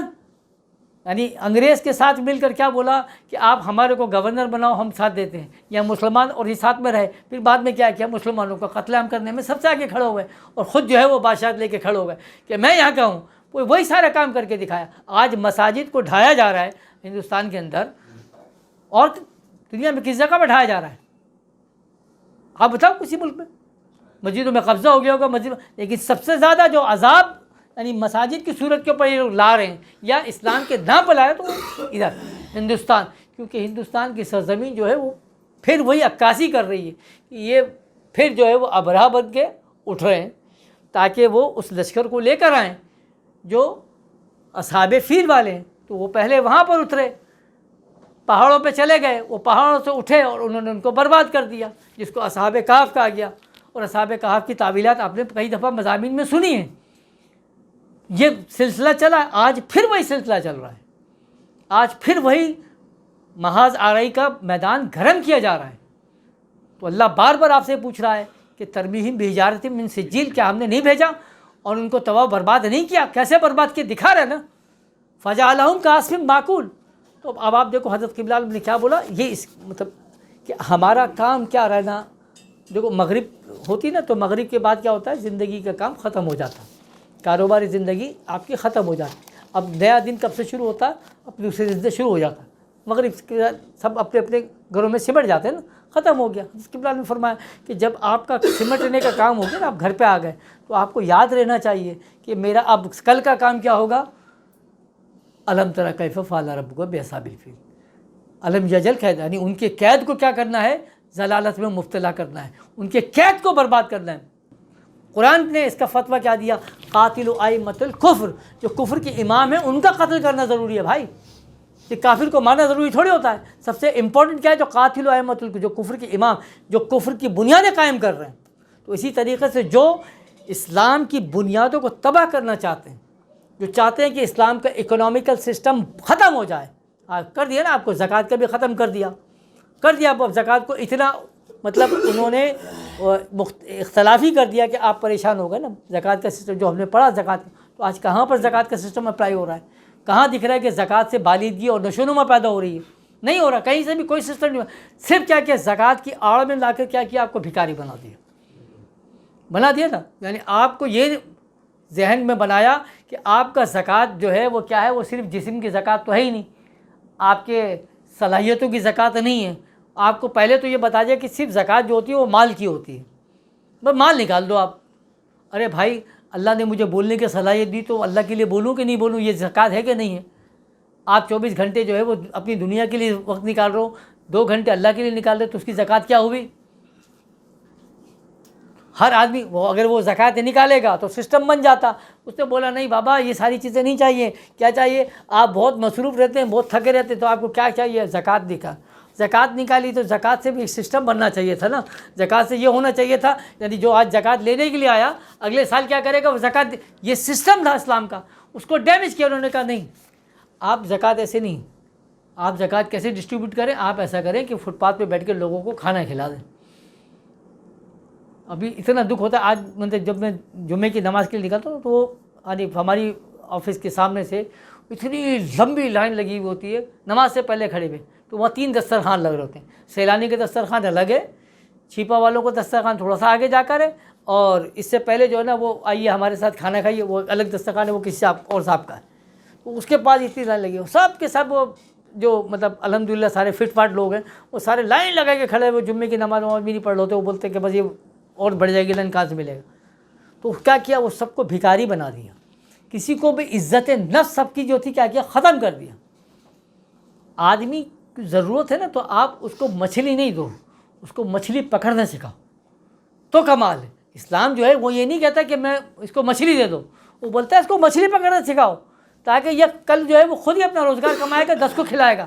یعنی انگریز کے ساتھ مل کر کیا بولا کہ آپ ہمارے کو گورنر بناؤ، ہم ساتھ دیتے ہیں، یا مسلمان اور یہ ساتھ میں رہے. پھر بعد میں کیا مسلمانوں کا قتل عام کرنے میں سب سے آگے کھڑے ہوئے، اور خود جو ہے وہ بادشاہت لے کے کھڑے ہو گئے کہ میں یہاں کا ہوں. وہی سارا کام کر کے دکھایا. آج مساجد کو ڈھایا جا رہا ہے ہندوستان کے اندر، اور دنیا میں کس جگہ پہ ڈھایا جا رہا ہے؟ آپ بتاؤ کسی ملک میں مسجدوں میں قبضہ ہو گیا ہوگا مسجد، لیکن سب سے زیادہ جو عذاب یعنی مساجد کی صورت کے اوپر یہ لوگ لا رہے ہیں یا اسلام کے نام پہ لائے تو ادھر ہندوستان، کیونکہ ہندوستان کی سرزمین جو ہے وہ پھر وہی عکاسی کر رہی ہے کہ یہ پھر جو ہے وہ ابرہہ بن کے اٹھ رہے ہیں تاکہ وہ اس لشکر کو لے کر آئیں جو اصحاب فیل والے ہیں. تو وہ پہلے وہاں پر اترے، پہاڑوں پہ چلے گئے، وہ پہاڑوں سے اٹھے اور انہوں نے ان کو برباد کر دیا، جس کو اصحاب کہف کہا گیا. اور اصحاب کہف کی تعویلات آپ نے کئی دفعہ مضامین میں سنی ہیں. یہ سلسلہ چلا، آج پھر وہی سلسلہ چل رہا ہے. آج پھر وہی محاذ آرائی کا میدان گرم کیا جا رہا ہے. تو اللہ بار بار آپ سے پوچھ رہا ہے کہ ترمیہم بحجارۃ من سجیل، کیا ہم نے نہیں بھیجا اور ان کو تباہ برباد نہیں کیا؟ کیسے برباد کیا دکھا رہے نا. فجعلہم کعصف مأکول. تو اب آپ دیکھو حضرت قبلہ عالم نے کیا بولا، یہ اس مطلب کہ ہمارا کام کیا رہنا. دیکھو مغرب ہوتی نا تو مغرب کے بعد کیا ہوتا ہے، زندگی کا کام ختم ہو جاتا، کاروباری زندگی آپ کی ختم ہو جاتی. اب نیا دن کب سے شروع ہوتا ہے؟ اب دوسرے دن سے شروع ہو جاتا ہے. مغرب کے سب اپنے اپنے گھروں میں سمٹ جاتے ہیں نا، ختم ہو گیا. حضرت قبلہ نے فرمایا کہ جب آپ کا سمٹنے کا کام ہو گیا نا، آپ گھر پہ آ گئے، تو آپ کو یاد رہنا چاہیے کہ میرا اب کل کا کام کیا ہوگا. الم تری کیف فعل ربک باصحاب الفیل. الم یجل قید، یعنی ان کے قید کو کیا کرنا ہے، ضلالت میں مبتلا کرنا ہے، ان کے قید کو برباد کرنا ہے. قرآن نے اس کا فتویٰ کیا دیا، قاتل ائمۃ الکفر، جو کفر کے امام ہیں ان کا قتل کرنا ضروری ہے. بھائی کہ کافر کو مارنا ضروری تھوڑی ہوتا ہے. سب سے امپورٹنٹ کیا ہے، جو قاتل ائمۃ الکفر، جو کفر کے امام، جو کفر کی بنیادیں قائم کر رہے ہیں. تو اسی طریقے سے جو اسلام کی بنیادوں کو تباہ کرنا چاہتے ہیں، جو چاہتے ہیں کہ اسلام کا اکنامیکل سسٹم ختم ہو جائے، کر دیا نا. آپ کو زکوٰۃ کا بھی ختم کر دیا. اب زکوٰۃ کو اتنا مطلب انہوں نے اختلافی کر دیا کہ آپ پریشان ہو گئے نا. زکوٰۃ کا سسٹم جو ہم نے پڑھا زکوٰۃ، تو آج کہاں پر زکوٰۃ کا سسٹم اپلائی ہو رہا ہے؟ کہاں دکھ رہا ہے کہ زکوٰۃ سے بالیدگی اور نشوونما پیدا ہو رہی ہے؟ نہیں ہو رہا، کہیں سے بھی کوئی سسٹم نہیں ہو رہا. صرف کیا کیا زکوٰۃ کی آڑ میں لا کر کیا کیا، آپ کو بھکاری بنا دیا نا. یعنی آپ کو یہ ذہن میں بنایا کہ آپ کا زکوٰۃ جو ہے وہ کیا ہے، وہ صرف جسم کی زکوٰۃ تو ہے ہی نہیں، آپ کے صلاحیتوں کی زکوٰۃ نہیں ہے. آپ کو پہلے تو یہ بتا دیا کہ صرف زکوٰۃ جو ہوتی ہے وہ مال کی ہوتی ہے، بس مال نکال دو آپ. ارے بھائی اللہ نے مجھے بولنے کی صلاحیت دی تو اللہ کے لیے بولوں کہ نہیں بولوں، یہ زکوٰۃ ہے کہ نہیں ہے؟ آپ 24 گھنٹے جو ہے وہ اپنی دنیا کے لیے وقت نکال رہے ہو، 2 گھنٹے اللہ کے لیے نکال رہے تو اس کی زکوٰۃ کیا ہوئی؟ ہر آدمی وہ اگر وہ زکوٰۃ نکالے گا تو سسٹم بن جاتا. اس نے بولا نہیں بابا یہ ساری چیزیں نہیں چاہیے. کیا چاہیے؟ آپ بہت مصروف رہتے ہیں، بہت تھکے رہتے ہیں، تو آپ کو کیا چاہیے؟ زکوٰۃ زکوٰۃ نکالی تو زکوٰۃ سے بھی ایک سسٹم بننا چاہیے تھا نا. زکوٰۃ سے یہ ہونا چاہیے تھا، یعنی جو آج زکوٰۃ لینے کے لیے آیا اگلے سال کیا کرے گا؟ وہ زکوٰۃ، یہ سسٹم تھا اسلام کا، اس کو ڈیمیج کیا. انہوں نے کہا نہیں آپ زکوٰۃ ایسے نہیں، آپ زکوٰۃ کیسے ڈسٹریبیوٹ کریں؟ آپ ایسا کریں کہ فٹ پاتھ پہ بیٹھ کے لوگوں کو کھانا کھلا دیں. ابھی اتنا دکھ ہوتا ہے آج، مطلب جب میں جمعے کی نماز کے لیے نکلتا ہوں تو وہ ہماری آفس کے سامنے سے اتنی لمبی لائن لگی ہوئی ہوتی ہے نماز سے پہلے کھڑے ہوئے، تو وہاں 3 دسترخوان لگ رہے ہوتے ہیں. سیلانی کے دسترخوان الگ ہے، چھیپا والوں کو دسترخوان تھوڑا سا آگے جا کر ہے، اور اس سے پہلے جو ہے نا وہ آئیے ہمارے ساتھ کھانا کھائیے، وہ الگ دسترخوان ہے، وہ کسی اور صاحب کا ہے. تو اس کے پاس اتنی لائن لگی ہو، سب کے سب وہ جو مطلب الحمدللہ سارے فٹ فاٹ لوگ ہیں، وہ سارے لائن لگا کے کھڑے ہوئے، جمعے کی نماز بھی نہیں پڑھ رہے ہوتے. وہ بولتے کہ بس یہ اور بڑھ جائے گی لائن، کہاں سے ملے گا؟ تو کیا کیا، وہ سب کو بھکاری بنا دیا. کسی کو بھی عزت نفس سب کی جو تھی کیا کیا، ختم کر دیا. آدمی کی ضرورت ہے نا تو آپ اس کو مچھلی نہیں دو، اس کو مچھلی پکڑنا سکھاؤ تو کمال ہے. اسلام جو ہے وہ یہ نہیں کہتا کہ میں اس کو مچھلی دے دو، وہ بولتا ہے اس کو مچھلی پکڑنا سکھاؤ تاکہ یہ کل جو ہے وہ خود ہی اپنا روزگار کمائے گا، 10 کو کھلائے گا۔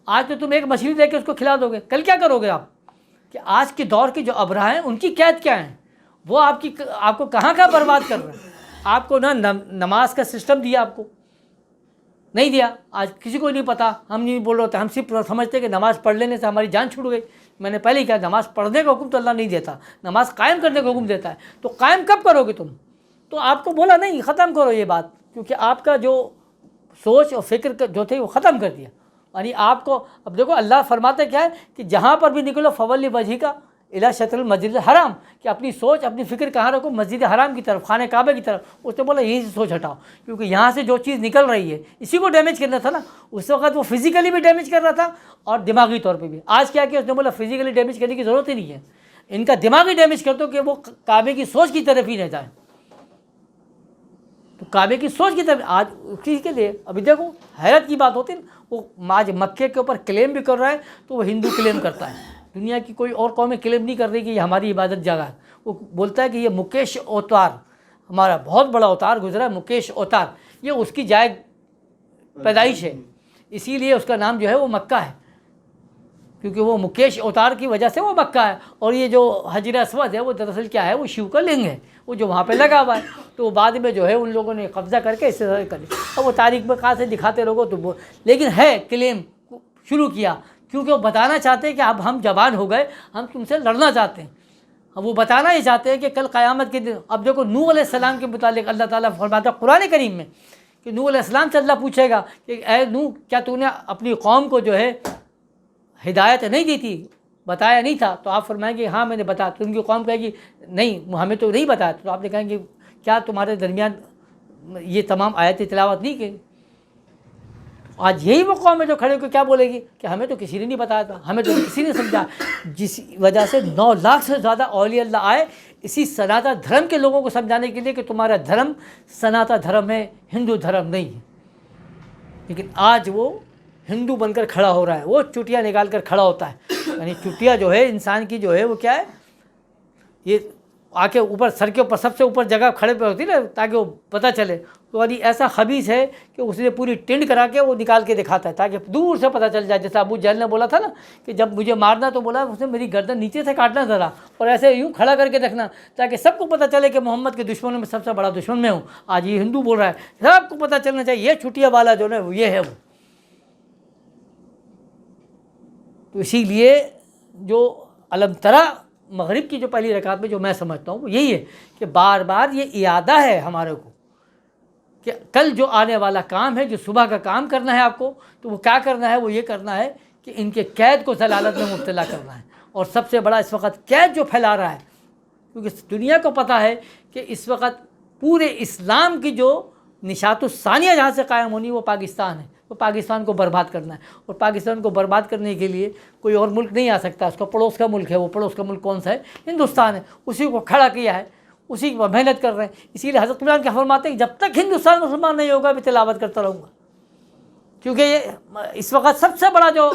آج تو تم ایک مچھلی دے کے اس کو کھلا دو گے، کل کیا کرو گے آپ؟ کہ آج کے دور کے جو ابرہا ہیں ان کی قید کیا ہیں، وہ آپ کو کہاں کہاں برباد کر رہے ہیں۔ آپ کو نہ نماز کا سسٹم دیا، آپ کو نہیں دیا، آج کسی کو نہیں پتا، ہم نہیں بول رہے ہوتے، ہم صرف سمجھتے ہیں کہ نماز پڑھ لینے سے ہماری جان چھوٹ گئی۔ میں نے پہلے ہی کہا نماز پڑھنے کا حکم تو اللہ نہیں دیتا، نماز قائم کرنے کا حکم دیتا ہے۔ تو قائم کب کرو گے تم؟ تو آپ کو بولا نہیں ختم کرو یہ بات، کیونکہ آپ کا جو سوچ اور فکر جو تھے وہ ختم کر دیا۔ یعنی آپ کو اب دیکھو اللہ فرماتے کیا ہے کہ جہاں پر بھی نکلو فولی وجہی کا الی شطر المسجد الحرام، کہ اپنی سوچ اپنی فکر کہاں رکھو؟ مسجد حرام کی طرف، خانہ کعبہ کی طرف۔ اس نے بولا یہیں سے سوچ ہٹاؤ، کیونکہ یہاں سے جو چیز نکل رہی ہے اسی کو ڈیمیج کرنا تھا نا۔ اس وقت وہ فزیکلی بھی ڈیمیج کر رہا تھا اور دماغی طور پہ بھی۔ آج کیا کہ اس نے بولا فزیکلی ڈیمیج کرنے کی ضرورت ہی نہیں ہے، ان کا دماغی ڈیمیج کر دو کہ وہ کعبے کی سوچ کی طرف ہی نہ جائیں۔ تو کعبے کی سوچ کی طرف آج اسی کے لیے ابھی دیکھو حیرت کی بات ہوتی ہے، وہ آج مکے کے اوپر کلیم بھی کر رہا ہے تو وہ ہندو کلیم کرتا ہے، دنیا کی کوئی اور قومیں کلیم نہیں کر رہی کہ یہ ہماری عبادت جگہ ہے۔ وہ بولتا ہے کہ یہ مکیش اوتار، ہمارا بہت بڑا اوتار گزرا ہے مکیش اوتار، یہ اس کی جائے پیدائش ہے، اسی لیے اس کا نام جو ہے وہ مکہ ہے، کیونکہ وہ مکیش اوتار کی وجہ سے وہ مکہ ہے۔ اور یہ جو حجر اسود ہے وہ دراصل کیا ہے؟ وہ شیو کا لنگ ہے، وہ جو وہاں پہ لگا ہوا ہے۔ تو بعد میں جو ہے ان لوگوں نے قبضہ کر کے اس سے کر لیا، اور وہ تاریخ میں کہاں سے دکھاتے لوگوں تو وہ، لیکن ہے کلیم شروع کیا، کیونکہ وہ بتانا چاہتے ہیں کہ اب ہم جوان ہو گئے، ہم تم سے لڑنا چاہتے ہیں۔ اب وہ بتانا ہی چاہتے ہیں کہ کل قیامت کے دن، اب دیکھو نوح علیہ السلام کے متعلق اللہ تعالیٰ فرماتا ہے قرآن کریم میں کہ نوح علیہ السلام سے اللہ پوچھے گا کہ اے نوح، کیا تو نے اپنی قوم کو جو ہے ہدایت نہیں دی تھی، بتایا نہیں تھا؟ تو آپ فرمائیں گے ہاں میں نے بتایا۔ تو ان کی قوم کہے گی نہیں ہمیں تو نہیں بتایا۔ تو آپ نے کہیں گے کیا تمہارے درمیان یہ تمام آیتیں تلاوت نہیں کی؟ آج یہی وہ قوم ہے جو کھڑے ہو کے کیا بولے گی کہ ہمیں تو کسی نے نہیں بتایا تھا، ہمیں تو کسی نے سمجھا، جس وجہ سے 9 لاکھ سے زیادہ اولیاء اللہ آئے اسی سناتا دھرم کے لوگوں کو سمجھانے کے لیے کہ تمہارا دھرم سناتا دھرم ہے، ہندو دھرم نہیں ہے۔ لیکن آج وہ ہندو بن کر کھڑا ہو رہا ہے، وہ چٹیاں نکال کر کھڑا ہوتا ہے۔ یعنی چٹیا جو ہے انسان کی جو ہے وہ کیا ہے، یہ آ کے اوپر سر کے اوپر سب سے اوپر جگہ کھڑے پہ ہوتی ہے نا تاکہ وہ پتہ چلے۔ تو یعنی ایسا خبیث ہے کہ اس نے پوری ٹینڈ کرا کے وہ نکال کے دکھاتا ہے تاکہ دور سے پتہ چل جائے۔ جیسے ابو جہل نے بولا تھا نا کہ جب مجھے مارنا تو بولا اس نے میری گردن نیچے سے کاٹنا ذرا اور ایسے یوں کھڑا کر کے رکھنا تاکہ سب کو پتہ چلے کہ محمد کے دشمنوں میں سب سے بڑا دشمن میں ہوں۔ آج یہ ہندو بول رہا ہے، سب کو پتہ چلنا چاہیے یہ چٹیا والا جو ہے وہ یہ ہے وہ۔ تو اسی لیے جو علم ترا مغرب کی جو پہلی رکعت میں جو میں سمجھتا ہوں وہ یہی ہے کہ بار بار یہ اعادہ ہے ہمارے کو کہ کل جو آنے والا کام ہے، جو صبح کا کام کرنا ہے آپ کو، تو وہ کیا کرنا ہے؟ وہ یہ کرنا ہے کہ ان کے قید کو ضلالت میں مبتلا کرنا ہے۔ اور سب سے بڑا اس وقت قید جو پھیلا رہا ہے، کیونکہ دنیا کو پتہ ہے کہ اس وقت پورے اسلام کی جو نشاط الثانیہ جہاں سے قائم ہونی وہ پاکستان ہے، وہ پاکستان کو برباد کرنا ہے۔ اور پاکستان کو برباد کرنے کے لیے کوئی اور ملک نہیں آ سکتا، اس کا پڑوس کا ملک ہے۔ وہ پڑوس کا ملک کون سا ہے؟ ہندوستان ہے، اسی کو کھڑا کیا ہے، اسی کی محنت کر رہے ہیں۔ اسی لیے حضرت عمران کیا فرماتے ہیں کہ جب تک ہندوستان مسلمان نہیں ہوگا میں تلاوت کرتا رہوں گا، کیونکہ یہ اس وقت سب سے بڑا جو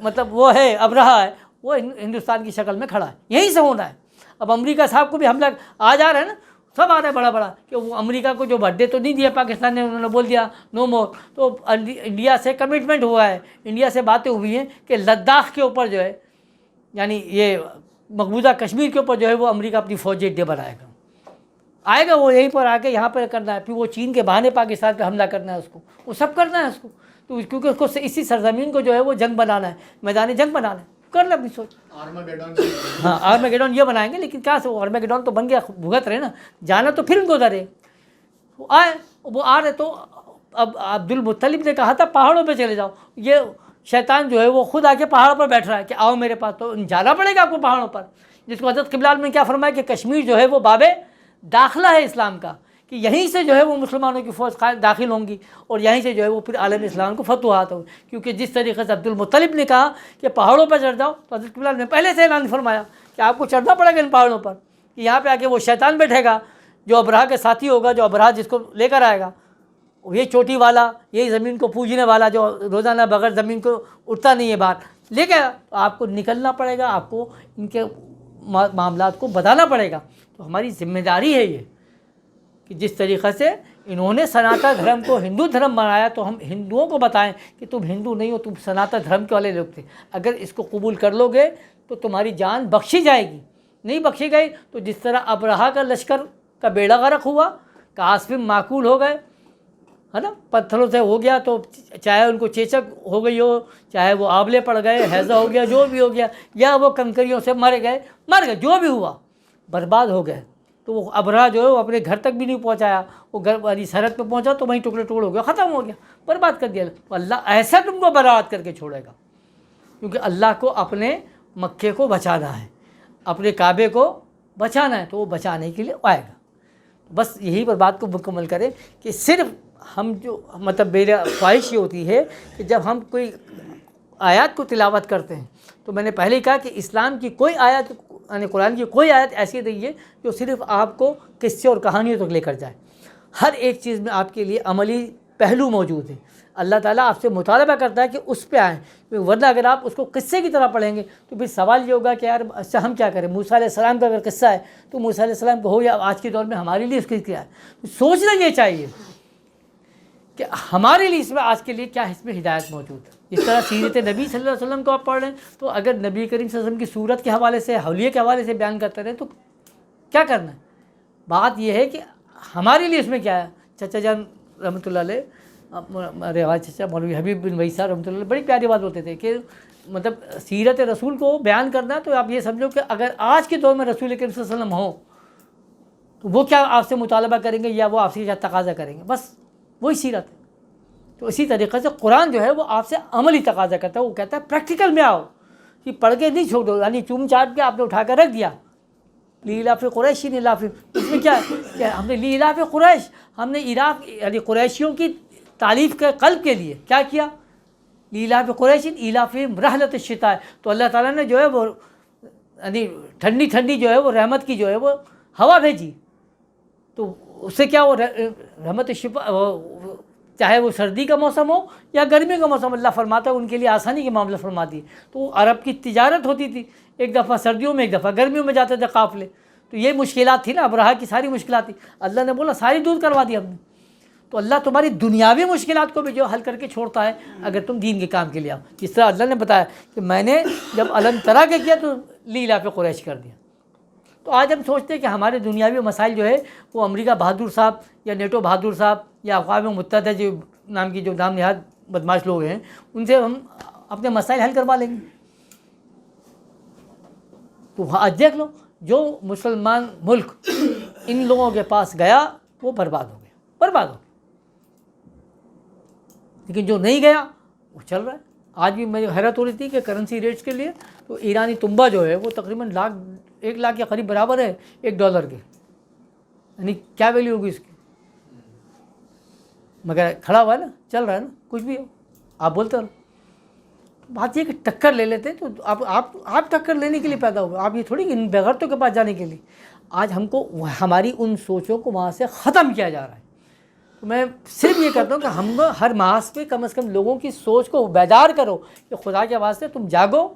مطلب وہ ہے ابرہا ہے وہ ہندوستان کی شکل میں کھڑا ہے، یہیں سے ہونا ہے۔ اب امریکہ صاحب کو بھی حملہ آ جا رہا ہے نا، سب آ رہے ہیں بڑا بڑا کہ وہ امریکہ کو جو بڈے تو نہیں دیا پاکستان نے، انہوں نے بول دیا نو مور۔ تو انڈیا سے کمٹمنٹ ہوا ہے، انڈیا سے باتیں ہوئی ہیں کہ لداخ کے اوپر جو ہے یعنی یہ مقبوضہ کشمیر کے اوپر جو ہے وہ امریکہ اپنی فوجی اڈے بنائے گا، آئے گا وہ یہیں پر آ کے یہاں پر کرنا ہے، پھر وہ چین کے بہانے پاکستان پہ حملہ کرنا ہے، اس کو وہ سب کرنا ہے اس کو۔ تو کیونکہ اس کو اسی سرزمین کو جو ہے وہ جنگ بنانا ہے، میدان جنگ بنانا ہے، کر لے اپنی سوچ۔ ہاں آرمیگیڈون یہ بنائیں گے، لیکن کیا سے وہ آرمیگیڈون تو بن گیا، بھگت رہے نا، جانا تو پھر ان کو ادھر ہے۔ وہ آئے، وہ آ رہے تو اب عبد المطلب نے کہا تھا پہاڑوں پہ چلے جاؤ، یہ شیطان جو ہے وہ خود آ کے پہاڑوں پر بیٹھ رہا ہے کہ آؤ میرے پاس، تو جانا پڑے گا آپ کو پہاڑوں پر۔ جس کو حضرت قبلہ نے کیا فرمایا کہ کشمیر جو ہے وہ باب داخلہ ہے اسلام کا، کہ یہیں سے جو ہے وہ مسلمانوں کی فوج داخل ہوں گی اور یہیں سے جو ہے وہ پھر عالم اسلام کو فتوحات ہوں، کیونکہ جس طریقے سے عبد المطلب نے کہا کہ پہاڑوں پر چڑھ جاؤ، تو حضرت قبلہ نے پہلے سے اعلان فرمایا کہ آپ کو چڑھنا پڑے گا ان پہاڑوں پر، کہ یہاں پہ آ کے وہ شیطان بیٹھے گا جو ابرہا کے ساتھی ہوگا، جو ابرہا جس کو لے کر آئے گا، یہ چوٹی والا، یہی زمین کو پوجنے والا جو روزانہ بغیر زمین کو اٹھتا نہیں ہے باہر، لے کے آپ کو نکلنا پڑے گا، آپ کو ان کے معاملات کو بتانا پڑے گا۔ تو ہماری ذمہ داری ہے یہ کہ جس طریقے سے انہوں نے سناتن دھرم کو ہندو دھرم بنایا تو ہم ہندوؤں کو بتائیں کہ تم ہندو نہیں ہو، تم سناتن دھرم کے والے لوگ تھے۔ اگر اس کو قبول کر لو گے تو تمہاری جان بخشی جائے گی، نہیں بخشی گئی تو جس طرح ابرہہ کا لشکر کا بیڑا غرق ہوا، کاصف معقول ہو گئے، ہے نا، پتھروں سے ہو گیا، تو چاہے ان کو چیچک ہو گئی ہو، چاہے وہ آبلے پڑ گئے، ہیضہ ہو گیا، جو بھی ہو گیا، یا وہ کنکریوں سے مر گئے، جو بھی ہوا برباد ہو گئے۔ تو وہ ابرہہ جو ہے وہ اپنے گھر تک بھی نہیں پہنچایا، وہ گھر والی سرحد پہ پہنچا تو وہیں ٹکڑے ٹکڑے ہو گیا، ختم ہو گیا، برباد کر دیا۔ تو اللہ ایسا تم کو برباد کر کے چھوڑے گا، کیونکہ اللہ کو اپنے مکے کو بچانا ہے، اپنے کعبے کو بچانا ہے، تو وہ بچانے کے لیے آئے گا۔ بس یہی پر بات کو مکمل کریں کہ صرف ہم جو مطلب میرا خواہش یہ ہوتی ہے کہ جب ہم کوئی آیات کو تلاوت کرتے ہیں تو میں نے پہلے ہی کہا کہ اسلام کی کوئی آیت، یعنی قرآن کی کوئی آیت ایسی نہیں ہے جو صرف آپ کو قصے اور کہانیوں تک لے کر جائے۔ ہر ایک چیز میں آپ کے لیے عملی پہلو موجود ہے۔ اللہ تعالیٰ آپ سے مطالبہ کرتا ہے کہ اس پہ آئیں، ورنہ اگر آپ اس کو قصے کی طرح پڑھیں گے تو پھر سوال یہ ہوگا کہ یار اچھا ہم کیا کریں؟ موسیٰ علیہ السلام کا اگر قصہ ہے تو موسیٰ علیہ السلام کو ہو یا آج کے دور میں ہمارے لیے اس کی کیا ہے؟ سوچنا یہ چاہیے کہ ہمارے لیے اس میں آج کے لیے کیا اس میں ہدایت موجود ہے۔ جس طرح سیرت نبی صلی اللہ علیہ وسلم کو آپ پڑھ رہے ہیں تو اگر نبی کریم صلی اللہ علیہ وسلم کی صورت کے حوالے سے، حولیے کے حوالے سے بیان کرتے رہے تو کیا کرنا ہے؟ بات یہ ہے کہ ہمارے لیے اس میں کیا ہے۔ چچا جان رحمۃ اللہ علیہ، ہمارے چچا مولوی حبیب بن ویسا رحمۃ اللہ علیہ بڑی پیاری بات ہوتے تھے کہ مطلب سیرت رسول کو بیان کرنا تو آپ یہ سمجھو کہ اگر آج کے دور میں رسول کریم صلی اللہ علیہ وسلم ہوں تو وہ کیا آپ سے مطالبہ کریں گے یا وہ آپ سے کیا تقاضا کریں گے؟ بس وہی سیرت ہے۔ تو اسی طریقے سے قرآن جو ہے وہ آپ سے عملی تقاضا کرتا ہے، وہ کہتا ہے پریکٹیکل میں آؤ، کہ پڑھ کے نہیں چھوڑ دو، یعنی چوم چاٹ کے آپ نے اٹھا کر رکھ دیا لیلاف قریش لیلاف، اس میں کیا ہے کہ ہم نے لیلاف قریش، ہم نے عراق یعنی قریشیوں کی تعریف کے قلب کے لیے کیا کیا؟ لیلاف قریش ایلافہم رحلۃ الشتاء، تو اللہ تعالیٰ نے جو ہے وہ یعنی ٹھنڈی ٹھنڈی جو ہے وہ رحمت کی جو ہے وہ ہوا بھیجی، تو اس سے کیا وہ رحمت الشفا، چاہے وہ سردی کا موسم ہو یا گرمی کا موسم، اللہ فرماتا ہے ان کے لیے آسانی کے معاملہ فرماتی ہے۔ تو عرب کی تجارت ہوتی تھی، ایک دفعہ سردیوں میں ایک دفعہ گرمیوں میں جاتے تھے قافلے، تو یہ مشکلات تھی نا، ابرہہ کی ساری مشکلات تھی، اللہ نے بولا ساری دور کروا دی ہم نے۔ تو اللہ تمہاری دنیاوی مشکلات کو بھی جو حل کر کے چھوڑتا ہے اگر تم دین کے کام کے لیے آؤ، جس طرح اللہ نے بتایا کہ میں نے جب علم ترا کے کیا تو لیلاف قریش کر دیا۔ تو آج ہم سوچتے ہیں کہ ہمارے دنیاوی مسائل جو ہے وہ امریکہ بہادر صاحب یا نیٹو بہادر صاحب یا اقوام متحدہ جو نام کی جو نام نہاد بدماش لوگ ہیں ان سے ہم اپنے مسائل حل کروا لیں گے۔ تو آج دیکھ لو جو مسلمان ملک ان لوگوں کے پاس گیا وہ برباد ہو گیا، برباد ہو گیا، لیکن جو نہیں گیا وہ چل رہا ہے۔ آج بھی مجھے حیرت ہو رہی تھی کہ کرنسی ریٹس کے لیے تو ایرانی تنبا جو ہے وہ تقریباً 1 لاکھ کے قریب برابر ہے $1 کے، یعنی کیا ویلیو ہوگی اس کی؟ مگر کھڑا ہوا ہے نا، چل رہا ہے نا، کچھ بھی ہو آپ بولتے رہو۔ بات یہ کہ ٹکر لے لیتے ہیں تو آپ ٹکر لینے کے لیے پیدا ہوگا، آپ یہ تھوڑی کہ ان بغیرتوں کے پاس جانے کے لیے۔ آج ہم کو ہماری ان سوچوں کو وہاں سے ختم کیا جا رہا ہے۔ تو میں صرف یہ کرتا ہوں کہ ہم ہر ماس پہ کم از کم لوگوں کی سوچ کو بیدار کرو کہ خدا کے واسطے تم جاگو،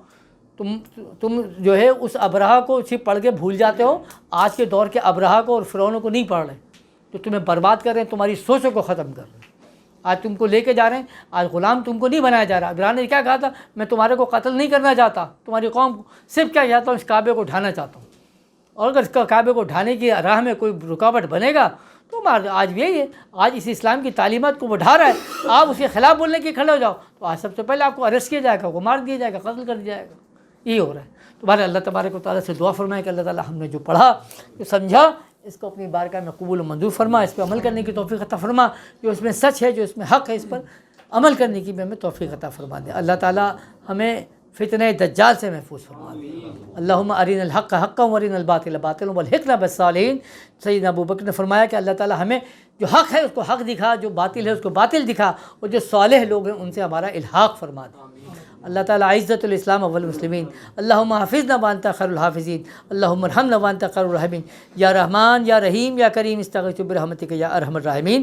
تم جو ہے اس ابرہہ کو صرف پڑھ کے بھول جاتے ہو، آج کے دور کے ابرہہ کو اور فرعونوں کو نہیں پڑھ رہے جو تمہیں برباد کر رہے ہیں، تمہاری سوچوں کو ختم کر رہے ہیں۔ آج تم کو لے کے جا رہے ہیں، آج غلام تم کو نہیں بنایا جا رہا۔ ابراہیم نے کیا کہا تھا؟ میں تمہارے کو قتل نہیں کرنا چاہتا، تمہاری قوم کو صرف کیا چاہتا ہوں، اس کعبے کو ڈھانا چاہتا ہوں، اور اگر اس کعبے کو ڈھانے کی راہ میں کوئی رکاوٹ بنے گا تو آج بھی یہی ہے، آج اس اسلام کی تعلیمات کو وہ ڈھا رہا ہے، آپ اس کے خلاف بولنے کے کھڑے ہو جاؤ تو آج سب سے پہلے آپ کو اریسٹ کیا جائے گا، وہ مار دیا جائے گا، قتل کر دیا جائے گا۔ یہی ہو رہا ہے۔ تمہارے اللہ تبارک و تعالیٰ سے دعا فرمائے کہ اللہ تعالیٰ ہم نے جو پڑھا، جو سمجھا، اس کو اپنی بارگاہ میں قبول و منظور فرما، اس پہ عمل کرنے کی توفیق عطا فرما، جو اس میں سچ ہے، جو اس میں حق ہے، اس پر عمل کرنے کی بھی ہمیں توفیق عطا فرما دے۔ اللہ تعالیٰ ہمیں فتنہ دجال سے محفوظ فرما دے۔ اللہم ارنا الحق حقا وارنا الباطل باطلا والحقنا بالصالحین۔ سیدنا ابوبکر نے فرمایا کہ اللہ تعالیٰ ہمیں جو حق ہے اس کو حق دکھا، جو باطل ہے اس کو باطل دکھا، اور جو صالح لوگ ہیں ان سے ہمارا الحاق فرما دے۔ اللہ تعالیٰ عزت الاسلام والمسلمین۔ اللہم حافظنا وانت خیر الحافظین، اللہم ارحمنا وانت خیر الراحمین۔ یا رحمان یا رحیم یا کریم استغیث برحمتک یا ارحم الراحمین۔